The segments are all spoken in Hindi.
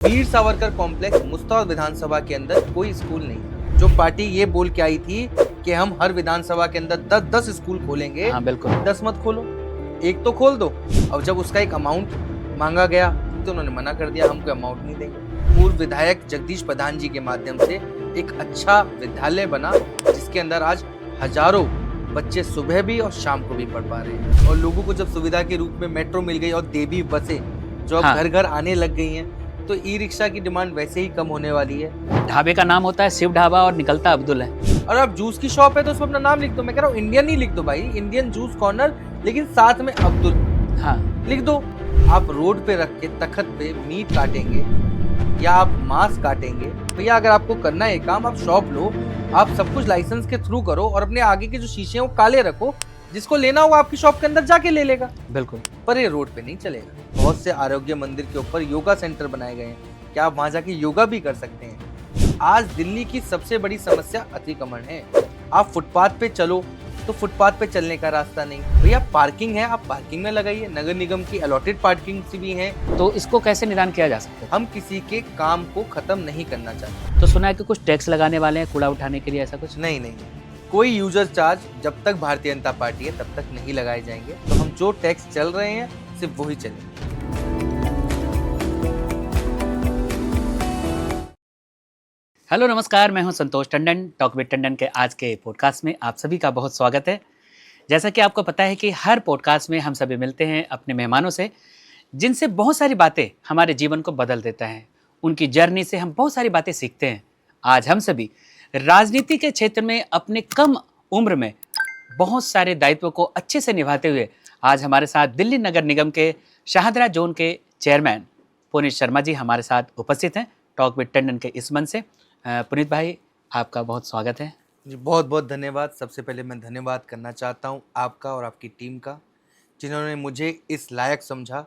वीर सावरकर कॉम्प्लेक्स मुस्ताद विधानसभा के अंदर कोई स्कूल नहीं। जो पार्टी ये बोल के आई थी कि हम हर विधानसभा के अंदर 10-10 स्कूल खोलेंगे, हाँ बिल्कुल। 10 मत खोलो, एक तो खोल दो। अब जब उसका एक अमाउंट मांगा गया तो उन्होंने मना कर दिया, हमको अमाउंट नहीं देंगे। पूर्व विधायक जगदीश प्रधान जी के माध्यम से एक अच्छा विद्यालय बना जिसके अंदर आज हजारों बच्चे सुबह भी और शाम को भी पढ़ पा रहे हैं। और लोगों को जब सुविधा के रूप में मेट्रो मिल गई और देवी बसें जो अब हाँ। घर घर आने लग गई हैं, तो ई रिक्शा की डिमांड वैसे ही कम होने वाली है। ढाबे का नाम होता है शिव ढाबा और निकलता अब्दुल है। और अब जूस की शॉप है तो उसमें अपना नाम लिख दो। मैं कह रहा हूँ इंडियन ही लिख दो भाई, इंडियन जूस कॉर्नर, लेकिन साथ में अब्दुल हाँ लिख दो। आप रोड पे रख के तखत पे मीट काटेंगे या आप मांस काटेंगे, भैया अगर आपको करना है काम, आप शॉप लो, आप सब कुछ लाइसेंस के थ्रू करो और अपने आगे के जो शीशे हैं वो काले रखो। जिसको लेना हो आपकी शॉप के अंदर जाके ले लेगा, बिल्कुल। पर ये रोड पे नहीं चलेगा। बहुत से आरोग्य मंदिर के ऊपर योगा सेंटर बनाए गए हैं, क्या आप वहां जाके योगा भी कर सकते हैं। आज दिल्ली की सबसे बड़ी समस्या अतिक्रमण है। आप फुटपाथ पे चलो तो फुटपाथ पे चलने का रास्ता नहीं, भैया पार्किंग है आप पार्किंग में लगाइए, नगर निगम की अलॉटेड पार्किंग भी है। तो इसको कैसे निदान किया जा सकता है? हम किसी के काम को खत्म नहीं करना चाहते। तो सुना है कि कुछ टैक्स लगाने वाले हैं कूड़ा उठाने के लिए, ऐसा कुछ? नहीं, कोई यूजर चार्ज जब तक भारतीय जनता पार्टी है तब तक नहीं लगाए जाएंगे। तो हम जो टैक्स चल रहे हैं सिर्फ वही चलेंगे। हेलो नमस्कार, मैं हूं संतोष टंडन। टॉक विद टंडन के आज के पॉडकास्ट में आप सभी का बहुत स्वागत है। जैसा कि आपको पता है कि हर पॉडकास्ट में हम सभी मिलते हैं अपने मेहमानों से, जिनसे बहुत सारी बातें हमारे जीवन को बदल देता है। उनकी जर्नी से हम बहुत सारी बातें सीखते हैं। आज हम सभी राजनीति के क्षेत्र में अपने कम उम्र में बहुत सारे दायित्वों को अच्छे से निभाते हुए आज हमारे साथ दिल्ली नगर निगम के शाहदरा जोन के चेयरमैन पुनीत शर्मा जी हमारे साथ उपस्थित हैं टॉक विद टंडन के इस मंच से। पुनीत भाई, आपका बहुत स्वागत है जी। बहुत बहुत धन्यवाद। सबसे पहले मैं धन्यवाद करना चाहता हूँ आपका और आपकी टीम का, जिन्होंने मुझे इस लायक समझा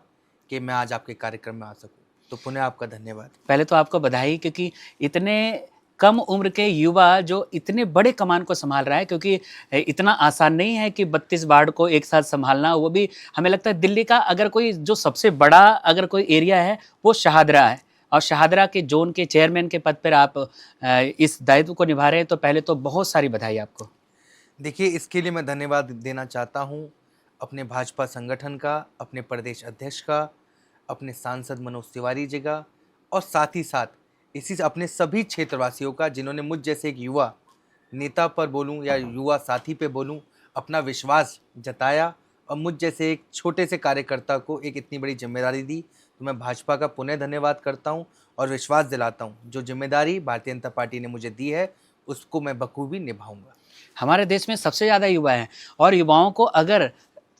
कि मैं आज आपके कार्यक्रम में आ सकूँ। तो पुनः आपका धन्यवाद। पहले तो आपको बधाई, क्योंकि इतने कम उम्र के युवा जो इतने बड़े कमान को संभाल रहा है, क्योंकि इतना आसान नहीं है कि 32 वार्ड को एक साथ संभालना। वो भी हमें लगता है दिल्ली का अगर कोई जो सबसे बड़ा अगर कोई एरिया है वो शाहदरा है, और शाहदरा के जोन के चेयरमैन के पद पर आप इस दायित्व को निभा रहे हैं। तो पहले तो बहुत सारी बधाई आपको। देखिए, इसके लिए मैं धन्यवाद देना चाहता हूँ अपने भाजपा संगठन का, अपने प्रदेश अध्यक्ष का, अपने सांसद मनोज तिवारी जी का, और साथ ही साथ इसी से अपने सभी क्षेत्रवासियों का, जिन्होंने मुझ जैसे एक युवा नेता पर बोलूं या युवा साथी पे बोलूं अपना विश्वास जताया और मुझ जैसे एक छोटे से कार्यकर्ता को एक इतनी बड़ी जिम्मेदारी दी। तो मैं भाजपा का पुनः धन्यवाद करता हूं और विश्वास दिलाता हूं जो जिम्मेदारी भारतीय जनता पार्टी ने मुझे दी है उसको मैं बखूबी निभाऊंगा। हमारे देश में सबसे ज़्यादा युवा हैं, और युवाओं को अगर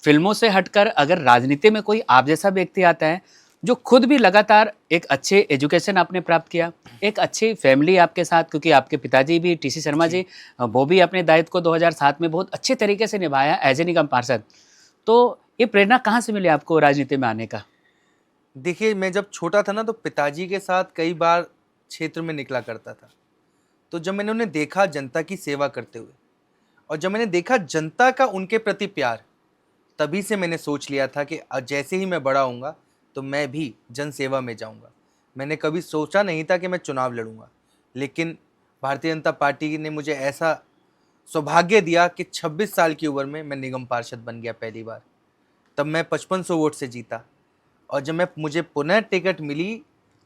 फिल्मों से हटकर अगर राजनीति में कोई आप जैसा व्यक्ति आता है जो खुद भी लगातार एक अच्छे एजुकेशन आपने प्राप्त किया, एक अच्छी फैमिली आपके साथ, क्योंकि आपके पिताजी भी टीसी शर्मा जी वो भी अपने दायित्व को 2007 में बहुत अच्छे तरीके से निभाया एज ए निगम पार्षद। तो ये प्रेरणा कहाँ से मिली आपको राजनीति में आने का? देखिए, मैं जब छोटा था ना तो पिताजी के साथ कई बार क्षेत्र में निकला करता था। तो जब मैंने उन्हें देखा जनता की सेवा करते हुए और जब मैंने देखा जनता का उनके प्रति प्यार, तभी से मैंने सोच लिया था कि जैसे ही मैं बड़ा होऊंगा तो मैं भी जन सेवा में जाऊंगा। मैंने कभी सोचा नहीं था कि मैं चुनाव लड़ूंगा, लेकिन भारतीय जनता पार्टी ने मुझे ऐसा सौभाग्य दिया कि 26 साल की उम्र में मैं निगम पार्षद बन गया पहली बार। तब मैं 5500 वोट से जीता, और जब मुझे पुनः टिकट मिली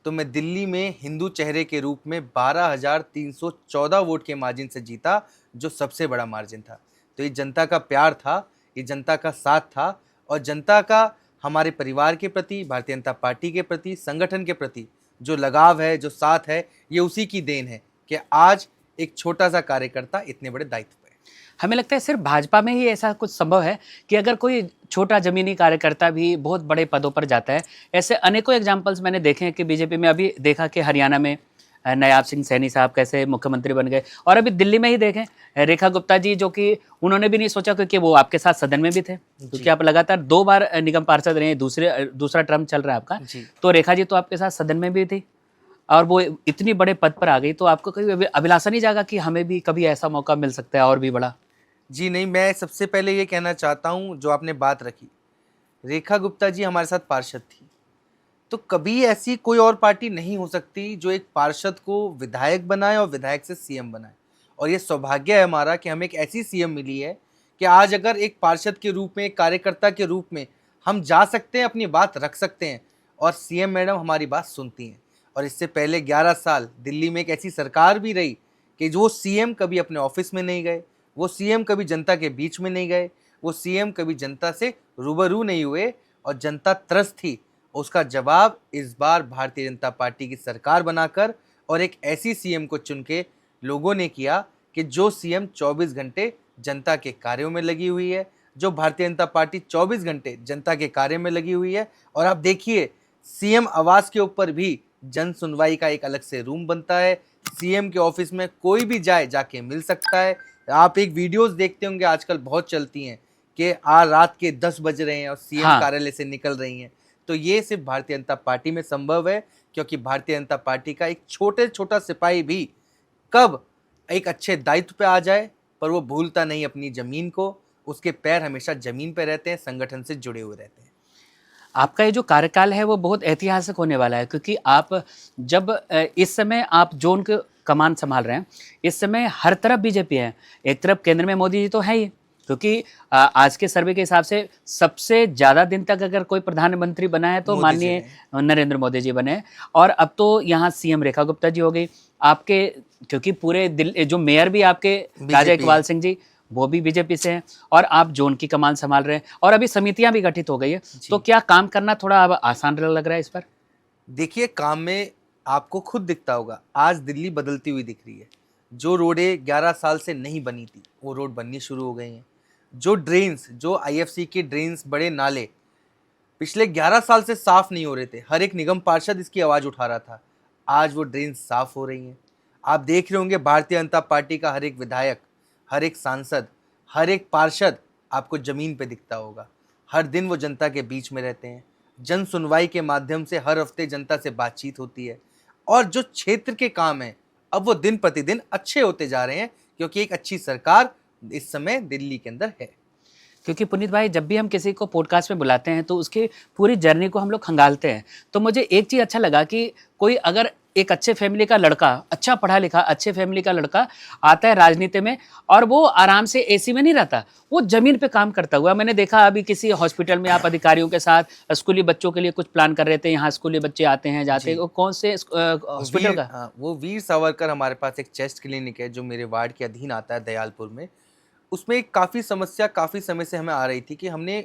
तो मैं दिल्ली में हिंदू चेहरे के रूप में 12,314 वोट के मार्जिन से जीता, जो सबसे बड़ा मार्जिन था। तो ये जनता का प्यार था, ये जनता का साथ था, और जनता का हमारे परिवार के प्रति, भारतीय जनता पार्टी के प्रति, संगठन के प्रति जो लगाव है, जो साथ है, ये उसी की देन है कि आज एक छोटा सा कार्यकर्ता इतने बड़े दायित्व पे है। हमें लगता है सिर्फ भाजपा में ही ऐसा कुछ संभव है कि अगर कोई छोटा जमीनी कार्यकर्ता भी बहुत बड़े पदों पर जाता है। ऐसे अनेकों एग्जाम्पल्स मैंने देखे हैं कि बीजेपी में अभी देखा कि हरियाणा में नायाब सिंह सैनी साहब कैसे मुख्यमंत्री बन गए, और अभी दिल्ली में ही देखें रेखा गुप्ता जी, जो कि उन्होंने भी नहीं सोचा, क्योंकि वो आपके साथ सदन में भी थे, क्योंकि आप लगातार 2 बार निगम पार्षद रहे, दूसरा टर्म चल रहा है आपका। तो रेखा जी तो आपके साथ सदन में भी थी और वो इतनी बड़े पद पर आ गई। तो आपको कभी अभिलाषा नहीं जागा कि हमें भी कभी ऐसा मौका मिल सकता है और भी बड़ा? जी नहीं, मैं सबसे पहले ये कहना चाहता हूँ, जो आपने बात रखी, रेखा गुप्ता जी हमारे साथ पार्षद थी, तो कभी ऐसी कोई और पार्टी नहीं हो सकती जो एक पार्षद को विधायक बनाए और विधायक से सीएम बनाए। और ये सौभाग्य है हमारा कि हमें एक ऐसी सीएम मिली है कि आज अगर एक पार्षद के रूप में, एक कार्यकर्ता के रूप में हम जा सकते हैं, अपनी बात रख सकते हैं और सीएम मैडम हमारी बात सुनती हैं। और इससे पहले 11 साल दिल्ली में एक ऐसी सरकार भी रही कि जो सीएम कभी अपने ऑफिस में नहीं गए, वो सीएम कभी जनता के बीच में नहीं गए, वो सीएम कभी जनता से रूबरू नहीं हुए और जनता त्रस्त थी। उसका जवाब इस बार भारतीय जनता पार्टी की सरकार बनाकर और एक ऐसी सीएम को चुन के लोगों ने किया कि जो सीएम 24 घंटे जनता के कार्यों में लगी हुई है, जो भारतीय जनता पार्टी 24 घंटे जनता के कार्य में लगी हुई है। और आप देखिए, सीएम आवास के ऊपर भी जन सुनवाई का एक अलग से रूम बनता है। सीएम के ऑफिस में कोई भी जाए जाके मिल सकता है। आप एक वीडियोस देखते होंगे, आजकल बहुत चलती हैं कि आज रात के 10 बज रहे हैं और सीएम हाँ। कार्यालय से निकल रही हैं। तो ये सिर्फ भारतीय जनता पार्टी में संभव है, क्योंकि भारतीय जनता पार्टी का एक छोटा सिपाही भी कब एक अच्छे दायित्व पे आ जाए, पर वो भूलता नहीं अपनी जमीन को। उसके पैर हमेशा जमीन पे रहते हैं, संगठन से जुड़े हुए रहते हैं। आपका ये जो कार्यकाल है वो बहुत ऐतिहासिक होने वाला है, क्योंकि आप जब इस समय आप जोन के कमान संभाल रहे हैं, इस समय हर तरफ बीजेपी है। एक तरफ केंद्र में मोदी जी तो है ही, क्योंकि आज के सर्वे के हिसाब से सबसे ज़्यादा दिन तक अगर कोई प्रधानमंत्री बना है तो मोदी जी माननीय नरेंद्र मोदी जी बने। और अब तो यहाँ सीएम रेखा गुप्ता जी हो गई आपके, क्योंकि पूरे दिल्ली जो मेयर भी आपके राजा बीजेपी इकबाल सिंह जी, वो भी बीजेपी से हैं। और आप जोन की कमान संभाल रहे हैं और अभी समितियां भी गठित हो गई है। तो क्या काम करना थोड़ा अब आसान लग रहा है इस पर? देखिए, काम में आपको खुद दिखता होगा, आज दिल्ली बदलती हुई दिख रही है। जो रोडें 11 साल से नहीं बनी थी, वो रोड बननी शुरू हो गई हैं। जो ड्रेन्स, जो आईएफसी की ड्रेन्स, बड़े नाले पिछले 11 साल से साफ नहीं हो रहे थे, हर एक निगम पार्षद इसकी आवाज़ उठा रहा था, आज वो ड्रेन्स साफ हो रही हैं। आप देख रहे होंगे, भारतीय जनता पार्टी का हर एक विधायक, हर एक सांसद, हर एक पार्षद आपको ज़मीन पे दिखता होगा। हर दिन वो जनता के बीच में रहते हैं। जन सुनवाई के माध्यम से हर हफ्ते जनता से बातचीत होती है। और जो क्षेत्र के काम हैं, अब वो दिन प्रतिदिन अच्छे होते जा रहे हैं, क्योंकि एक अच्छी सरकार इस समय दिल्ली के अंदर है। क्योंकि पुनीत भाई, जब भी हम किसी को पॉडकास्ट में बुलाते हैं तो उसकी पूरी जर्नी को हम लोग खंगालते हैं। तो मुझे एक चीज़ अच्छा लगा कि कोई अगर एक अच्छे फैमिली का लड़का, अच्छा पढ़ा लिखा अच्छे फैमिली का लड़का आता है राजनीति में, और वो आराम से एसी में नहीं रहता, वो जमीन पे काम करता हुआ मैंने देखा। अभी किसी हॉस्पिटल में आप अधिकारियों के साथ स्कूली बच्चों के लिए कुछ प्लान कर रहे थे, यहाँ स्कूली बच्चे आते हैं जाते हैं, वो कौन से हॉस्पिटल का? हाँ, वो वीर सावरकर, हमारे पास एक चेस्ट क्लिनिक है जो मेरे वार्ड के अधीन आता है, दयालपुर में। उसमें एक काफ़ी समस्या काफ़ी समय से हमें आ रही थी कि हमने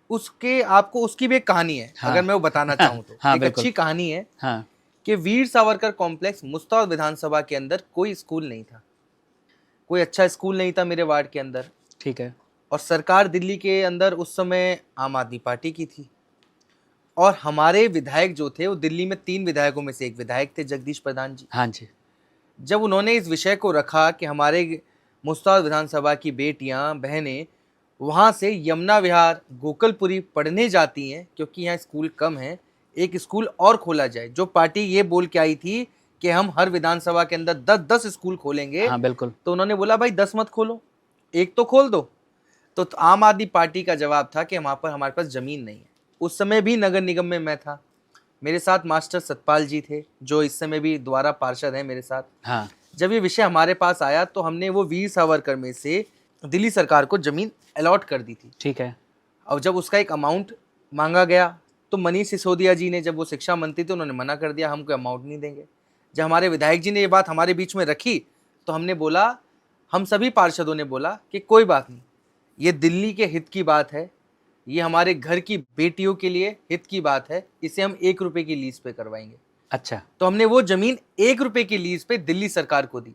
उसके आपको उसकी भी एक कहानी है। हाँ। अगर मैं वो बताना चाहूँ तो हाँ, एक बिल्कुल। अच्छी कहानी है हाँ। कि वीर सावरकर कॉम्प्लेक्स मुस्ताद विधानसभा के अंदर कोई स्कूल नहीं था, कोई अच्छा स्कूल नहीं था मेरे वार्ड के अंदर। ठीक है। और सरकार दिल्ली के अंदर उस समय आम आदमी पार्टी की थी। और हमारे विधायक जो थे, वो दिल्ली में 3 विधायकों में से एक विधायक थे, जगदीश प्रधान जी। हाँ जी। जब उन्होंने इस विषय को रखा कि हमारे मुस्ताद विधानसभा की बेटियां, बहनें वहाँ से यमुना विहार, गोकलपुरी पढ़ने जाती हैं, क्योंकि यहाँ स्कूल कम है, एक स्कूल और खोला जाए। जो पार्टी ये बोल के आई थी कि हम हर विधानसभा के अंदर 10-10 स्कूल खोलेंगे, हाँ, बिल्कुल। तो उन्होंने बोला भाई 10 मत खोलो, एक तो खोल दो। तो आम आदमी पार्टी का जवाब था कि वहाँ पर हमारे पास ज़मीन नहीं है। उस समय भी नगर निगम में मैं था, मेरे साथ मास्टर सतपाल जी थे, जो इस समय भी दोबारा पार्षद हैं मेरे साथ। हाँ। जब ये विषय हमारे पास आया तो हमने वो वीर सावरकर में से दिल्ली सरकार को ज़मीन अलॉट कर दी थी। ठीक है। और जब उसका एक अमाउंट मांगा गया तो मनीष सिसोदिया जी ने, जब वो शिक्षा मंत्री थे, उन्होंने मना कर दिया, हम कोई अमाउंट नहीं देंगे। जब हमारे विधायक जी ने ये बात हमारे बीच में रखी तो हमने बोला, हम सभी पार्षदों ने बोला कि कोई बात नहीं, ये दिल्ली के हित की बात है, ये हमारे घर की बेटियों के लिए हित की बात है, इसे हम 1 रुपये की लीज पे करवाएंगे। अच्छा। तो हमने वो ज़मीन 1 रुपये की लीज पे दिल्ली सरकार को दी।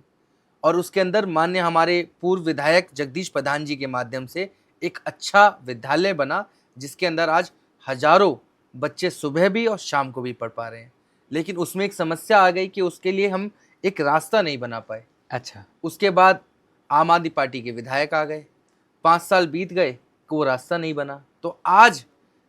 और उसके अंदर माननीय हमारे पूर्व विधायक जगदीश प्रधान जी के माध्यम से एक अच्छा विद्यालय बना, जिसके अंदर आज हजारों बच्चे सुबह भी और शाम को भी पढ़ पा रहे हैं। लेकिन उसमें एक समस्या आ गई कि उसके लिए हम एक रास्ता नहीं बना पाए। अच्छा। उसके बाद आम आदमी पार्टी के विधायक आ गए, 5 साल बीत गए, वो रास्ता नहीं बना। तो आज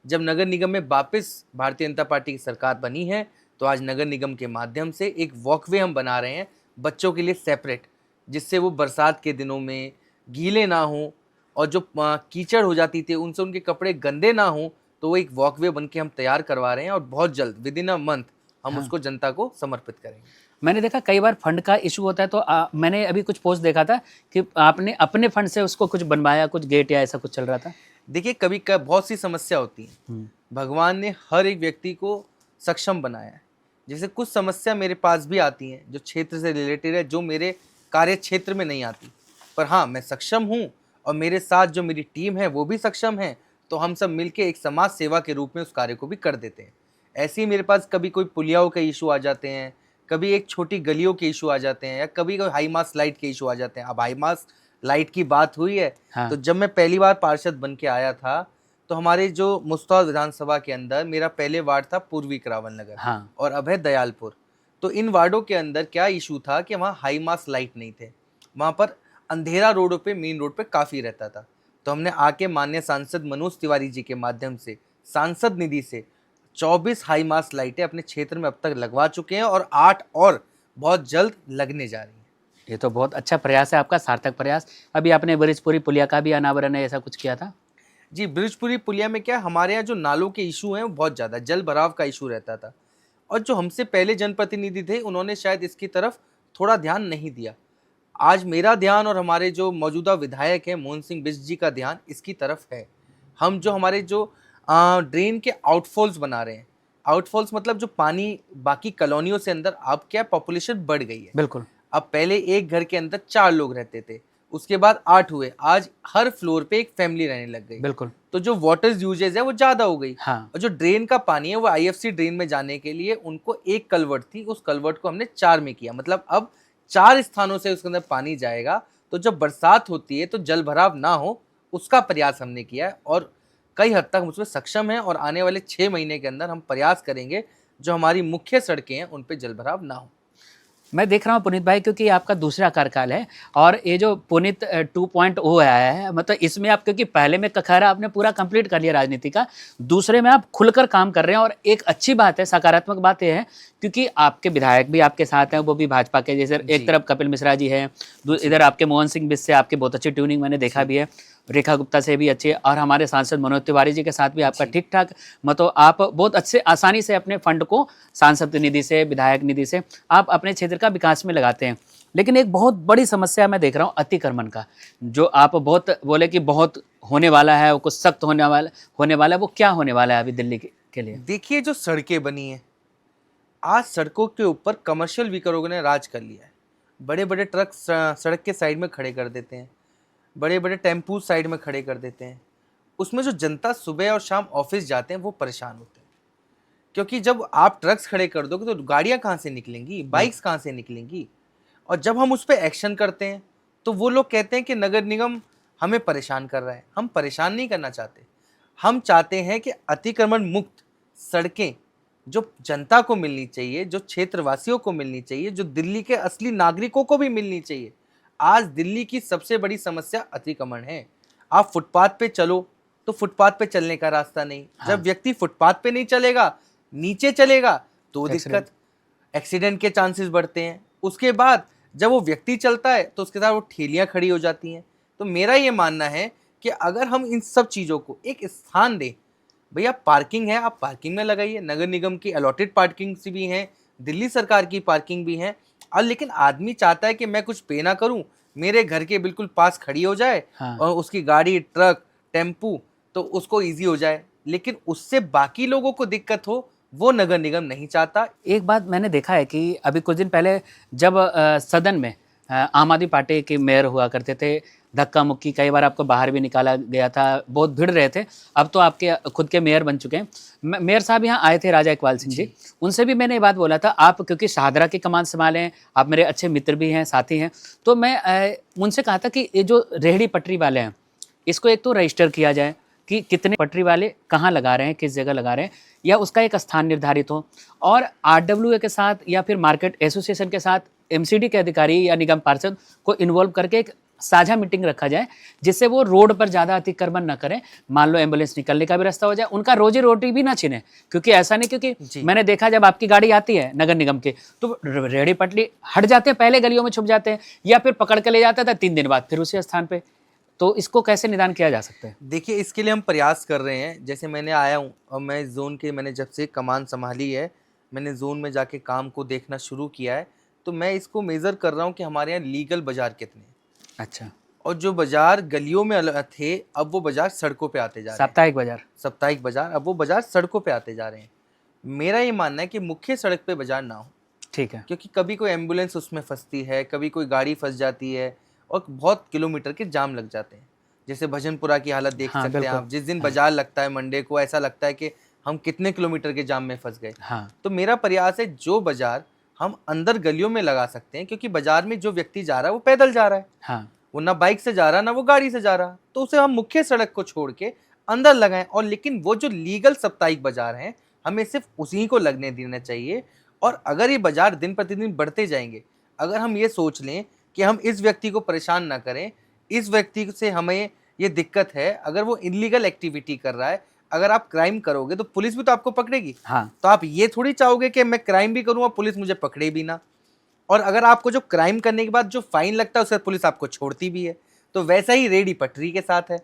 जब नगर निगम में वापस भारतीय जनता पार्टी की सरकार बनी है, तो आज नगर निगम के माध्यम से एक वॉकवे हम बना रहे हैं बच्चों के लिए सेपरेट, जिससे वो बरसात के दिनों में गीले ना हों और जो कीचड़ हो जाती थी उनसे उनके कपड़े गंदे ना हों, तो वो एक वॉकवे बन के हम तैयार करवा रहे हैं और बहुत जल्द विद इन अ मंथ हम हाँ। उसको जनता को समर्पित करेंगे। मैंने देखा कई बार फंड का इशू होता है, तो मैंने अभी कुछ पोस्ट देखा था कि आपने अपने फंड से उसको कुछ बनवाया, कुछ गेट या ऐसा कुछ चल रहा था। देखिए कभी कभी बहुत सी समस्या होती है, भगवान ने हर एक व्यक्ति को सक्षम बनाया है। जैसे कुछ समस्या मेरे पास भी आती हैं जो क्षेत्र से रिलेटेड है, जो मेरे कार्य क्षेत्र में नहीं आती, पर हाँ मैं सक्षम हूँ और मेरे साथ जो मेरी टीम है वो भी सक्षम है, तो हम सब मिलके एक समाज सेवा के रूप में उस कार्य को भी कर देते हैं। ऐसे ही मेरे पास कभी कोई पुलियाओं के इशू आ जाते हैं, कभी एक छोटी गलियों के इशू आ जाते हैं, या कभी कोई हाई मास लाइट के इशू आ जाते हैं। अब हाई मास लाइट की बात हुई है, हाँ। तो जब मैं पहली बार पार्षद बन के आया था, तो हमारे जो मुस्ताद विधानसभा के अंदर मेरा पहले वार्ड था पूर्वी करावल नगर, हाँ। और अब है दयालपुर। तो इन वार्डों के अंदर क्या इशू था कि वहाँ हाई मास लाइट नहीं थे, वहाँ पर अंधेरा रोडों पे, मेन रोड पे काफ़ी रहता था। तो हमने आके माननीय सांसद मनोज तिवारी जी के माध्यम से सांसद निधि से 24 हाई मास लाइटें अपने क्षेत्र में अब तक लगवा चुके हैं और 8 और बहुत जल्द लगने जा रही हैं। ये तो बहुत अच्छा प्रयास है आपका, सार्थक प्रयास। अभी आपने ब्रिजपुरी पुलिया का भी अनावरण है, ऐसा कुछ किया था? जी, ब्रिजपुरी पुलिया में क्या, हमारे यहाँ जो नालों के इशू हैं वो बहुत ज़्यादा, जल भराव का इशू रहता था, और जो हमसे पहले जनप्रतिनिधि थे उन्होंने शायद इसकी तरफ थोड़ा ध्यान नहीं दिया। आज मेरा ध्यान और हमारे जो मौजूदा विधायक हैं मोहन सिंह बिष्ट जी का ध्यान इसकी तरफ है। हम जो हमारे जो ड्रेन के आउटफॉल्स बना रहे हैं, आउटफॉल्स मतलब जो पानी बाकी कॉलोनियों से अंदर, अब क्या पॉपुलेशन बढ़ गई है। बिल्कुल। अब पहले एक घर के अंदर 4 लोग रहते थे, उसके बाद 8 हुए, आज हर फ्लोर पे एक फैमिली रहने लग गई। बिल्कुल। तो जो वाटर यूजेज है वो ज़्यादा हो गई, हाँ। और जो ड्रेन का पानी है वो आईएफसी ड्रेन में जाने के लिए उनको एक कलवर्ट थी, उस कलवर्ट को हमने 4 में किया, मतलब अब 4 स्थानों से उसके अंदर पानी जाएगा। तो जब बरसात होती है तो जल भराव ना हो, उसका प्रयास हमने किया है और कई हद तक हम उसमें सक्षम हैं, और आने वाले 6 महीने के अंदर हम प्रयास करेंगे जो हमारी मुख्य सड़कें हैं उन पे जल भराव ना हो। मैं देख रहा हूँ पुनीत भाई, क्योंकि आपका दूसरा कार्यकाल है और ये जो पुनीत 2.0 आया है, मतलब इसमें आप, क्योंकि पहले में कखहरा आपने पूरा कंप्लीट कर लिया राजनीति का, दूसरे में आप खुलकर काम कर रहे हैं और एक अच्छी बात है, सकारात्मक बात यह है क्योंकि आपके विधायक भी आपके साथ हैं, वो भी भाजपा के, जैसे एक तरफ कपिल मिश्रा जी हैं, इधर आपके मोहन सिंह बिष्ट से आपकी बहुत अच्छी ट्यूनिंग मैंने देखा भी है, रेखा गुप्ता से भी अच्छी, और हमारे सांसद मनोज तिवारी जी के साथ भी आपका ठीक ठाक, मतलब आप बहुत अच्छे आसानी से अपने फंड को सांसद निधि से, विधायक निधि से आप अपने क्षेत्र का विकास में लगाते हैं। लेकिन एक बहुत बड़ी समस्या मैं देख रहा हूँ अतिक्रमण का, जो आप बहुत बोले कि बहुत होने वाला है, वो कुछ सख्त होने वाला है, वो क्या होने वाला है अभी दिल्ली के लिए? देखिए जो सड़कें बनी हैं, आज सड़कों के ऊपर कमर्शियल व्हीकलों ने राज कर लिया है। बड़े बड़े ट्रक सड़क के साइड में खड़े कर देते हैं, बड़े बड़े टेम्पू साइड में खड़े कर देते हैं। उसमें जो जनता सुबह और शाम ऑफिस जाते हैं वो परेशान होते हैं, क्योंकि जब आप ट्रक्स खड़े कर दोगे तो गाड़ियां कहाँ से निकलेंगी, बाइक्स कहाँ से निकलेंगी। और जब हम उस पर एक्शन करते हैं तो वो लोग कहते हैं कि नगर निगम हमें परेशान कर रहा है। हम परेशान नहीं करना चाहते, हम चाहते हैं कि अतिक्रमण मुक्त सड़कें जो जनता को मिलनी चाहिए, जो क्षेत्रवासियों को मिलनी चाहिए, जो दिल्ली के असली नागरिकों को भी मिलनी चाहिए। आज दिल्ली की सबसे बड़ी समस्या अतिक्रमण है। आप फुटपाथ पे चलो तो फुटपाथ पे चलने का रास्ता नहीं। जब व्यक्ति फुटपाथ पे नहीं चलेगा, नीचे चलेगा, तो दिक्कत, एक्सीडेंट के चांसेस बढ़ते हैं। उसके बाद जब वो व्यक्ति चलता है तो उसके साथ वो ठेलियाँ खड़ी हो जाती हैं। तो मेरा ये मानना है कि अगर हम इन सब चीज़ों को एक स्थान दें, भैया पार्किंग है आप पार्किंग में लगाइए, नगर निगम की अलॉटेड पार्किंग भी हैं, दिल्ली सरकार की पार्किंग भी हैं। और लेकिन आदमी चाहता है कि मैं कुछ पे ना करूं, मेरे घर के बिल्कुल पास खड़ी हो जाए। हाँ। और उसकी गाड़ी, ट्रक, टेम्पू, तो उसको इजी हो जाए, लेकिन उससे बाकी लोगों को दिक्कत हो, वो नगर निगम नहीं चाहता। एक बात मैंने देखा है कि अभी कुछ दिन पहले जब सदन में आम आदमी पार्टी के मेयर हुआ करते थे, धक्का मुक्की, कई बार आपको बाहर भी निकाला गया था, बहुत भिड़ रहे थे। अब तो आपके खुद के मेयर बन चुके हैं। मेयर साहब यहाँ आए थे, राजा इकबाल सिंह जी, उनसे भी मैंने ये बात बोला था, आप क्योंकि शाहदरा की कमान संभालें, आप मेरे अच्छे मित्र भी हैं, साथी हैं, तो मैं उनसे कहा था कि ये जो रेहड़ी पटरी वाले हैं, इसको एक तो रजिस्टर किया जाए कि कितने पटरी वाले कहाँ लगा रहे हैं, किस जगह लगा रहे हैं, या उसका एक स्थान निर्धारित हो, और आरडब्ल्यूए के साथ या फिर मार्केट एसोसिएशन के साथ एमसीडी के अधिकारी या निगम पार्षद को इन्वॉल्व करके एक साझा मीटिंग रखा जाए, जिससे वो रोड पर ज़्यादा अतिक्रमण न करें। मान लो एम्बुलेंस निकलने का भी रास्ता हो जाए, उनका रोजी रोटी भी ना छिने, क्योंकि ऐसा नहीं, क्योंकि मैंने देखा जब आपकी गाड़ी आती है नगर निगम की तो रेहड़ी पटरी हट जाते हैं, पहले गलियों में छुप जाते हैं, या फिर पकड़ के ले जाता था 3 दिन बाद फिर उसी स्थान पर। तो इसको कैसे निदान किया जा सकता है? देखिए, इसके लिए हम प्रयास कर रहे हैं। जैसे मैंने आया हूँ और मैं ज़ोन के मैंने जब से कमान संभाली है, मैंने ज़ोन में जाके काम को देखना शुरू किया है, तो मैं इसको मेज़र कर रहा हूँ कि हमारे यहाँ लीगल बाज़ार कितने हैं। अच्छा, और जो बाज़ार गलियों में थे, अब वो बाज़ार सड़कों पे आते जा रहे हैं। साप्ताहिक बाजार। साप्ताहिक बाज़ार, अब वो बाज़ार सड़कों पे आते जा रहे हैं। मेरा ये मानना है कि मुख्य सड़क पे बाज़ार ना हो, ठीक है। क्योंकि कभी कोई एम्बुलेंस उसमें फँसती है, कभी कोई गाड़ी फँस जाती है और बहुत किलोमीटर के जाम लग जाते हैं। जैसे भजनपुरा की हालत देख हाँ, सकते हैं बिल्कुल। आप, जिस दिन हाँ, बाज़ार लगता है मंडे को, ऐसा लगता है कि हम कितने किलोमीटर के जाम में फँस गए। हाँ, तो मेरा प्रयास है जो बाज़ार हम अंदर गलियों में लगा सकते हैं, क्योंकि बाज़ार में जो व्यक्ति जा रहा है वो पैदल जा रहा है, हाँ, वो ना बाइक से जा रहा ना वो गाड़ी से जा रहा, तो उसे हम मुख्य सड़क को छोड़ के अंदर लगाएं। और लेकिन वो जो लीगल साप्ताहिक बाजार हैं, हमें सिर्फ उसी को लगने देना चाहिए। और अगर ये बाजार दिन प्रतिदिन बढ़ते जाएंगे, अगर हम ये सोच लें कि हम इस व्यक्ति को परेशान ना करें, इस व्यक्ति से हमें ये दिक्कत है, अगर वो इलीगल एक्टिविटी कर रहा है, अगर आप क्राइम करोगे तो पुलिस भी तो आपको पकड़ेगी। हाँ, तो आप ये थोड़ी चाहोगे कि मैं क्राइम भी करूँ और पुलिस मुझे पकड़े भी ना। और अगर आपको जो क्राइम करने के बाद जो फाइन लगता है उससे पुलिस आपको छोड़ती भी है। तो वैसा ही रेडी पटरी के साथ है।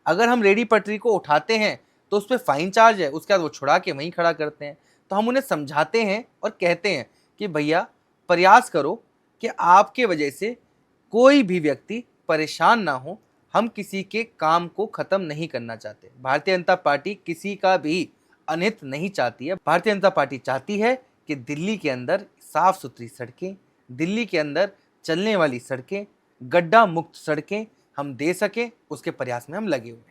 अगर हम रेडी पटरी को उठाते हैं तो उस पर फाइन चार्ज है, उसके बाद वो छुड़ा के वहीं खड़ा करते हैं। तो हम उन्हें समझाते हैं और कहते हैं कि भैया प्रयास करो कि आपके वजह से कोई भी व्यक्ति परेशान ना हो। हम किसी के काम को ख़त्म नहीं करना चाहते। भारतीय जनता पार्टी किसी का भी अनहित नहीं चाहती है। भारतीय जनता पार्टी चाहती है कि दिल्ली के अंदर साफ़ सुथरी सड़कें, दिल्ली के अंदर चलने वाली सड़कें, गड्ढा मुक्त सड़कें हम दे सकें, उसके प्रयास में हम लगे हुए हैं।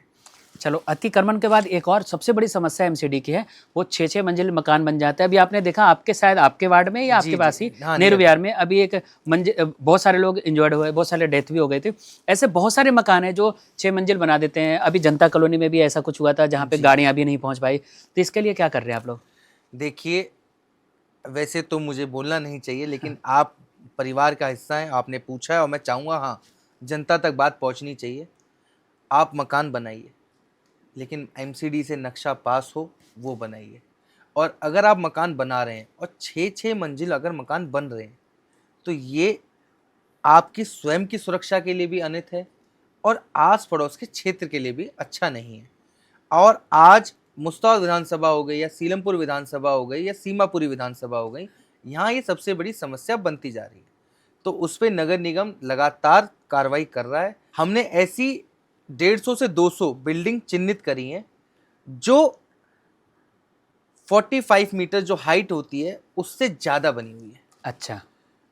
चलो, अतिक्रमण के बाद एक और सबसे बड़ी समस्या एमसीडी की है, वो 6-6 मंजिल मकान बन जाता है। अभी आपने देखा आपके शायद आपके वार्ड में या आपके जी, पास जी। ही हाँ, नेहरू निरंतर। विहार में अभी एक बहुत सारे लोग इंजर्ड हुए, बहुत सारे डेथ भी हो गए थे। ऐसे बहुत सारे मकान हैं जो 6 मंजिल बना देते हैं। अभी जनता कॉलोनी में भी ऐसा कुछ हुआ था जहाँ पे जी। गाड़ियाँ भी नहीं पहुँच पाई। तो इसके लिए क्या कर रहे हैं आप लोग? देखिए, वैसे तो मुझे बोलना नहीं चाहिए, लेकिन आप परिवार का हिस्सा हैं, आपने पूछा है और मैं चाहूँगा हाँ, जनता तक बात पहुँचनी चाहिए। आप मकान बनाइए, लेकिन एमसीडी से नक्शा पास हो वो बनाइए। और अगर आप मकान बना रहे हैं और 6-6 मंजिल अगर मकान बन रहे हैं, तो ये आपकी स्वयं की सुरक्षा के लिए भी अनित है और आस-पड़ोस के क्षेत्र के लिए भी अच्छा नहीं है। और आज मुश्ताबाद विधानसभा हो गई या सीलमपुर विधानसभा हो गई या सीमापुरी विधानसभा हो गई, यहाँ ये सबसे बड़ी समस्या बनती जा रही है। तो उस पे नगर निगम लगातार कार्रवाई कर रहा है। हमने ऐसी 150 से 200 बिल्डिंग चिन्हित करी हैं जो 45 मीटर जो हाइट होती है उससे ज़्यादा बनी हुई है। अच्छा,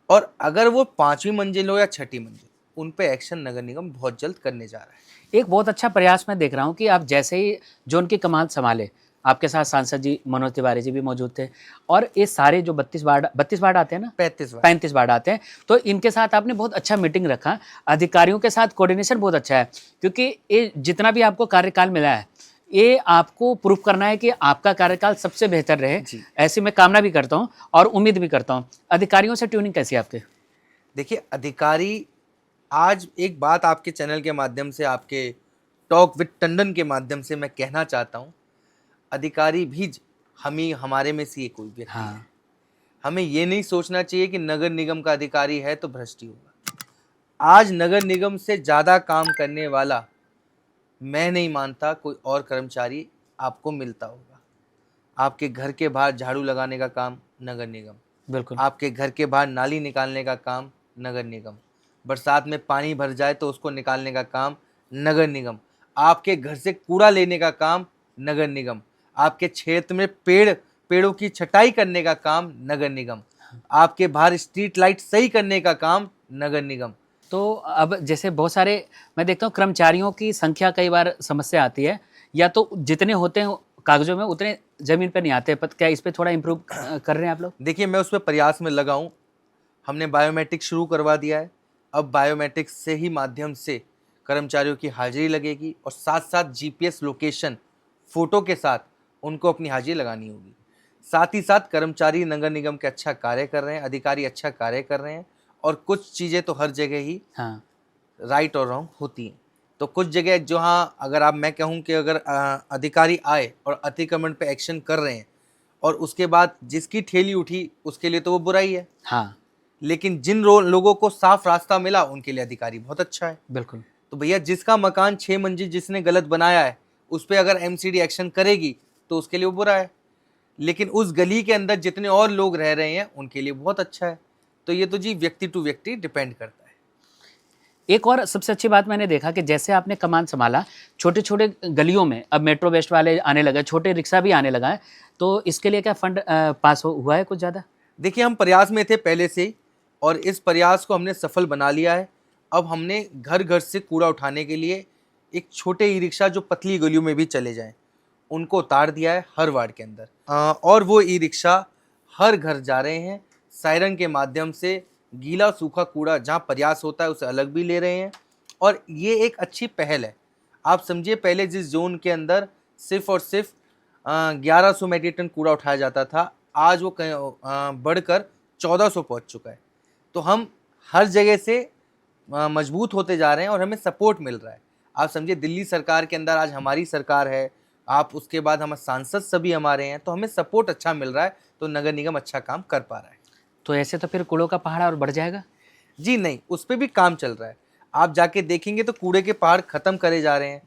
और अगर वो 5वीं मंजिल हो या 6ठी मंजिल, उन पे एक्शन नगर निगम बहुत जल्द करने जा रहा है। एक बहुत अच्छा प्रयास मैं देख रहा हूँ कि आप जैसे ही जोन की कमान संभाले, आपके साथ सांसद जी मनोज तिवारी जी भी मौजूद थे और ये सारे जो 32 वार्ड आते हैं ना, 35 बार। 35 वार्ड आते हैं, तो इनके साथ आपने बहुत अच्छा मीटिंग रखा। अधिकारियों के साथ कोऑर्डिनेशन बहुत अच्छा है, क्योंकि ये जितना भी आपको कार्यकाल मिला है, ये आपको प्रूफ करना है कि आपका कार्यकाल सबसे बेहतर रहे। जी। ऐसी मैं कामना भी करता हूँ और उम्मीद भी करता हूँ। अधिकारियों से ट्यूनिंग कैसी है आपके? देखिए, अधिकारी आज एक बात आपके चैनल के माध्यम से, आपके टॉक विद टंडन के माध्यम से मैं कहना चाहता हूँ, अधिकारी भी हम ही हमारे में से ये कोई व्यक्ति है। हाँ, हमें ये नहीं सोचना चाहिए कि नगर निगम का अधिकारी है तो भ्रष्ट ही होगा। आज नगर निगम से ज़्यादा काम करने वाला मैं नहीं मानता कोई और कर्मचारी आपको मिलता होगा। आपके घर के बाहर झाड़ू लगाने का काम नगर निगम, बिल्कुल। आपके घर के बाहर नाली निकालने का काम नगर निगम, बरसात में पानी भर जाए तो उसको निकालने का काम नगर निगम, आपके घर से कूड़ा लेने का काम नगर निगम, आपके क्षेत्र में पेड़ों की छटाई करने का काम नगर निगम, आपके बाहर स्ट्रीट लाइट सही करने का काम नगर निगम। तो अब जैसे बहुत सारे मैं देखता हूँ कर्मचारियों की संख्या कई बार समस्या आती है, या तो जितने होते हैं कागजों में उतने ज़मीन पर नहीं आते। पर क्या इस पे थोड़ा इम्प्रूव कर रहे हैं आप लोग? देखिए, मैं उस पर प्रयास में लगा हूँ। हमने बायोमेट्रिक शुरू करवा दिया है। अब बायोमेट्रिक से ही माध्यम से कर्मचारियों की हाजिरी लगेगी और साथ साथ जीपीएस लोकेशन फ़ोटो के साथ उनको अपनी हाजिरी लगानी होगी। साथ ही साथ कर्मचारी नगर निगम के अच्छा कार्य कर रहे हैं, अधिकारी अच्छा कार्य कर रहे हैं और कुछ चीज़ें तो हर जगह ही हाँ, राइट और रॉन्ग होती हैं। तो कुछ जगह जहाँ अगर आप मैं कहूँ कि अगर अधिकारी आए और अतिक्रमण पे एक्शन कर रहे हैं और उसके बाद जिसकी ठेली उठी उसके लिए तो वो बुराई है, हाँ, लेकिन जिन लोगों को साफ रास्ता मिला उनके लिए अधिकारी बहुत अच्छा है। बिल्कुल। तो भैया जिसका मकान 6 मंजिल जिसने गलत बनाया है उस पर अगर एमसीडी एक्शन करेगी तो उसके लिए वो बुरा है, लेकिन उस गली के अंदर जितने और लोग रह रहे हैं उनके लिए बहुत अच्छा है। तो ये तो जी व्यक्ति टू व्यक्ति डिपेंड करता है। एक और सबसे अच्छी बात मैंने देखा कि जैसे आपने कमान संभाला, छोटे छोटे गलियों में अब मेट्रो वेस्ट वाले आने लगे, छोटे रिक्शा भी आने लगा है, तो इसके लिए क्या फंड पास हुआ है कुछ ज़्यादा? देखिए हम प्रयास में थे पहले से ही, और इस प्रयास को हमने सफल बना लिया है। अब हमने घर घर से कूड़ा उठाने के लिए एक छोटे ई रिक्शा जो पतली गलियों में भी चले जाएं उनको उतार दिया है हर वार्ड के अंदर। और वो ई रिक्शा हर घर जा रहे हैं, सायरन के माध्यम से गीला सूखा कूड़ा जहाँ प्रयास होता है उसे अलग भी ले रहे हैं। और ये एक अच्छी पहल है। आप समझिए पहले जिस जोन के अंदर सिर्फ और सिर्फ 1100 मेट्रिक टन कूड़ा उठाया जाता था, आज वो बढ़कर 1400 पहुंच चुका है। तो हम हर जगह से मजबूत होते जा रहे हैं और हमें सपोर्ट मिल रहा है। आप समझिए दिल्ली सरकार के अंदर आज हमारी सरकार है, आप उसके बाद हमारे सांसद सभी हमारे हैं, तो हमें सपोर्ट अच्छा मिल रहा है, तो नगर निगम अच्छा काम कर पा रहा है। तो ऐसे तो फिर कूड़ों का पहाड़ और बढ़ जाएगा। जी नहीं, उस पर भी काम चल रहा है। आप जाके देखेंगे तो कूड़े के पहाड़ खत्म करे जा रहे हैं।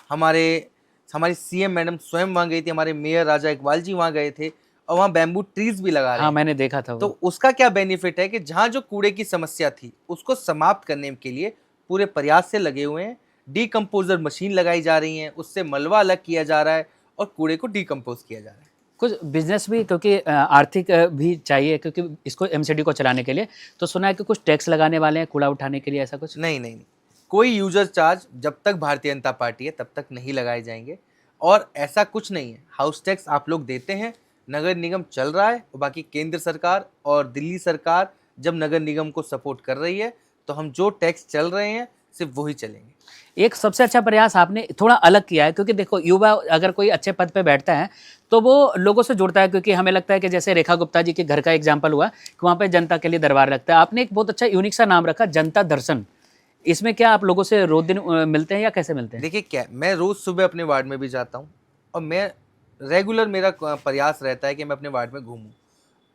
हमारी सीएम मैडम स्वयं वहाँ गई थी, हमारे मेयर राजा इकबाल जी वहाँ गए थे, और वहाँ बैम्बू ट्रीज भी लगा रहे हाँ, हैं। मैंने देखा था तो वो। उसका क्या बेनिफिट है कि जहाँ जो कूड़े की समस्या थी उसको समाप्त करने के लिए पूरे प्रयास से लगे हुए हैं। डीकम्पोजर मशीन लगाई जा रही है, उससे मलबा अलग किया जा रहा है और कूड़े को डीकम्पोज किया जा रहा है। कुछ बिजनेस भी, क्योंकि आर्थिक भी चाहिए, क्योंकि इसको एमसीडी को चलाने के लिए तो सुना है कि कुछ टैक्स लगाने वाले हैं कूड़ा उठाने के लिए, ऐसा कुछ? नहीं नहीं नहीं, कोई यूजर चार्ज जब तक भारतीय जनता पार्टी है तब तक नहीं लगाए जाएंगे, और ऐसा कुछ नहीं है। हाउस टैक्स आप लोग देते हैं, नगर निगम चल रहा है, और बाकी केंद्र सरकार और दिल्ली सरकार जब नगर निगम को सपोर्ट कर रही है तो हम जो टैक्स चल रहे हैं सिर्फ वही चलेंगे। एक सबसे अच्छा प्रयास आपने थोड़ा अलग किया है, क्योंकि देखो युवा अगर कोई अच्छे पद पे बैठता है तो वो लोगों से जुड़ता है, क्योंकि हमें लगता है कि जैसे रेखा गुप्ता जी के घर का एग्जाम्पल हुआ कि वहाँ पे जनता के लिए दरबार लगता है। आपने एक बहुत अच्छा यूनिक सा नाम रखा, जनता दर्शन। इसमें क्या आप लोगों से रोज दिन मिलते हैं या कैसे मिलते हैं? देखिए क्या है, मैं रोज़ सुबह अपने वार्ड में भी जाता हूँ, और मैं रेगुलर मेरा प्रयास रहता है कि मैं अपने वार्ड में घूमूं।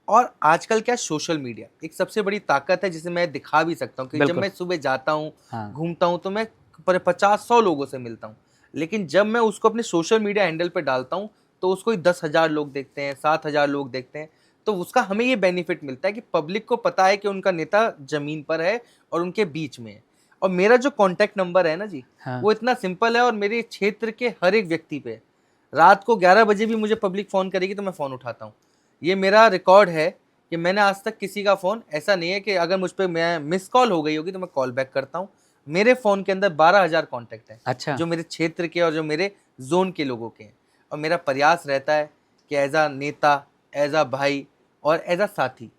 और आजकल क्या सोशल मीडिया एक सबसे बड़ी ताकत है जिसे मैं दिखा भी सकता हूँ कि जब बिल्कुल। मैं सुबह जाता हूँ, हाँ। घूमता हूँ, तो मैं 50-100 लोगों से मिलता हूँ। लेकिन जब मैं उसको अपने सोशल मीडिया हैंडल पे डालता हूँ तो उसको ही 10,000 लोग देखते हैं, 7,000 लोग देखते हैं। तो उसका हमें ये बेनिफिट मिलता है कि पब्लिक को पता है कि उनका नेता जमीन पर है और उनके बीच में है। और मेरा जो कॉन्टैक्ट नंबर है ना जी, हाँ। वो इतना सिंपल है और मेरे क्षेत्र के हर एक व्यक्ति पे है। रात को 11 बजे भी मुझे पब्लिक फ़ोन करेगी तो मैं फ़ोन उठाता हूँ। ये मेरा रिकॉर्ड है कि मैंने आज तक किसी का फ़ोन ऐसा नहीं है कि अगर मुझ पे मैं मिस कॉल हो गई होगी तो मैं कॉल बैक करता हूँ। मेरे फ़ोन के अंदर 12,000 कॉन्टैक्ट हैं, अच्छा। जो मेरे क्षेत्र के और जो मेरे ज़ोन के लोगों के हैं। और मेरा प्रयास रहता है कि एज़ अ नेता, एज़ अ भाई और एज़ अ साथी,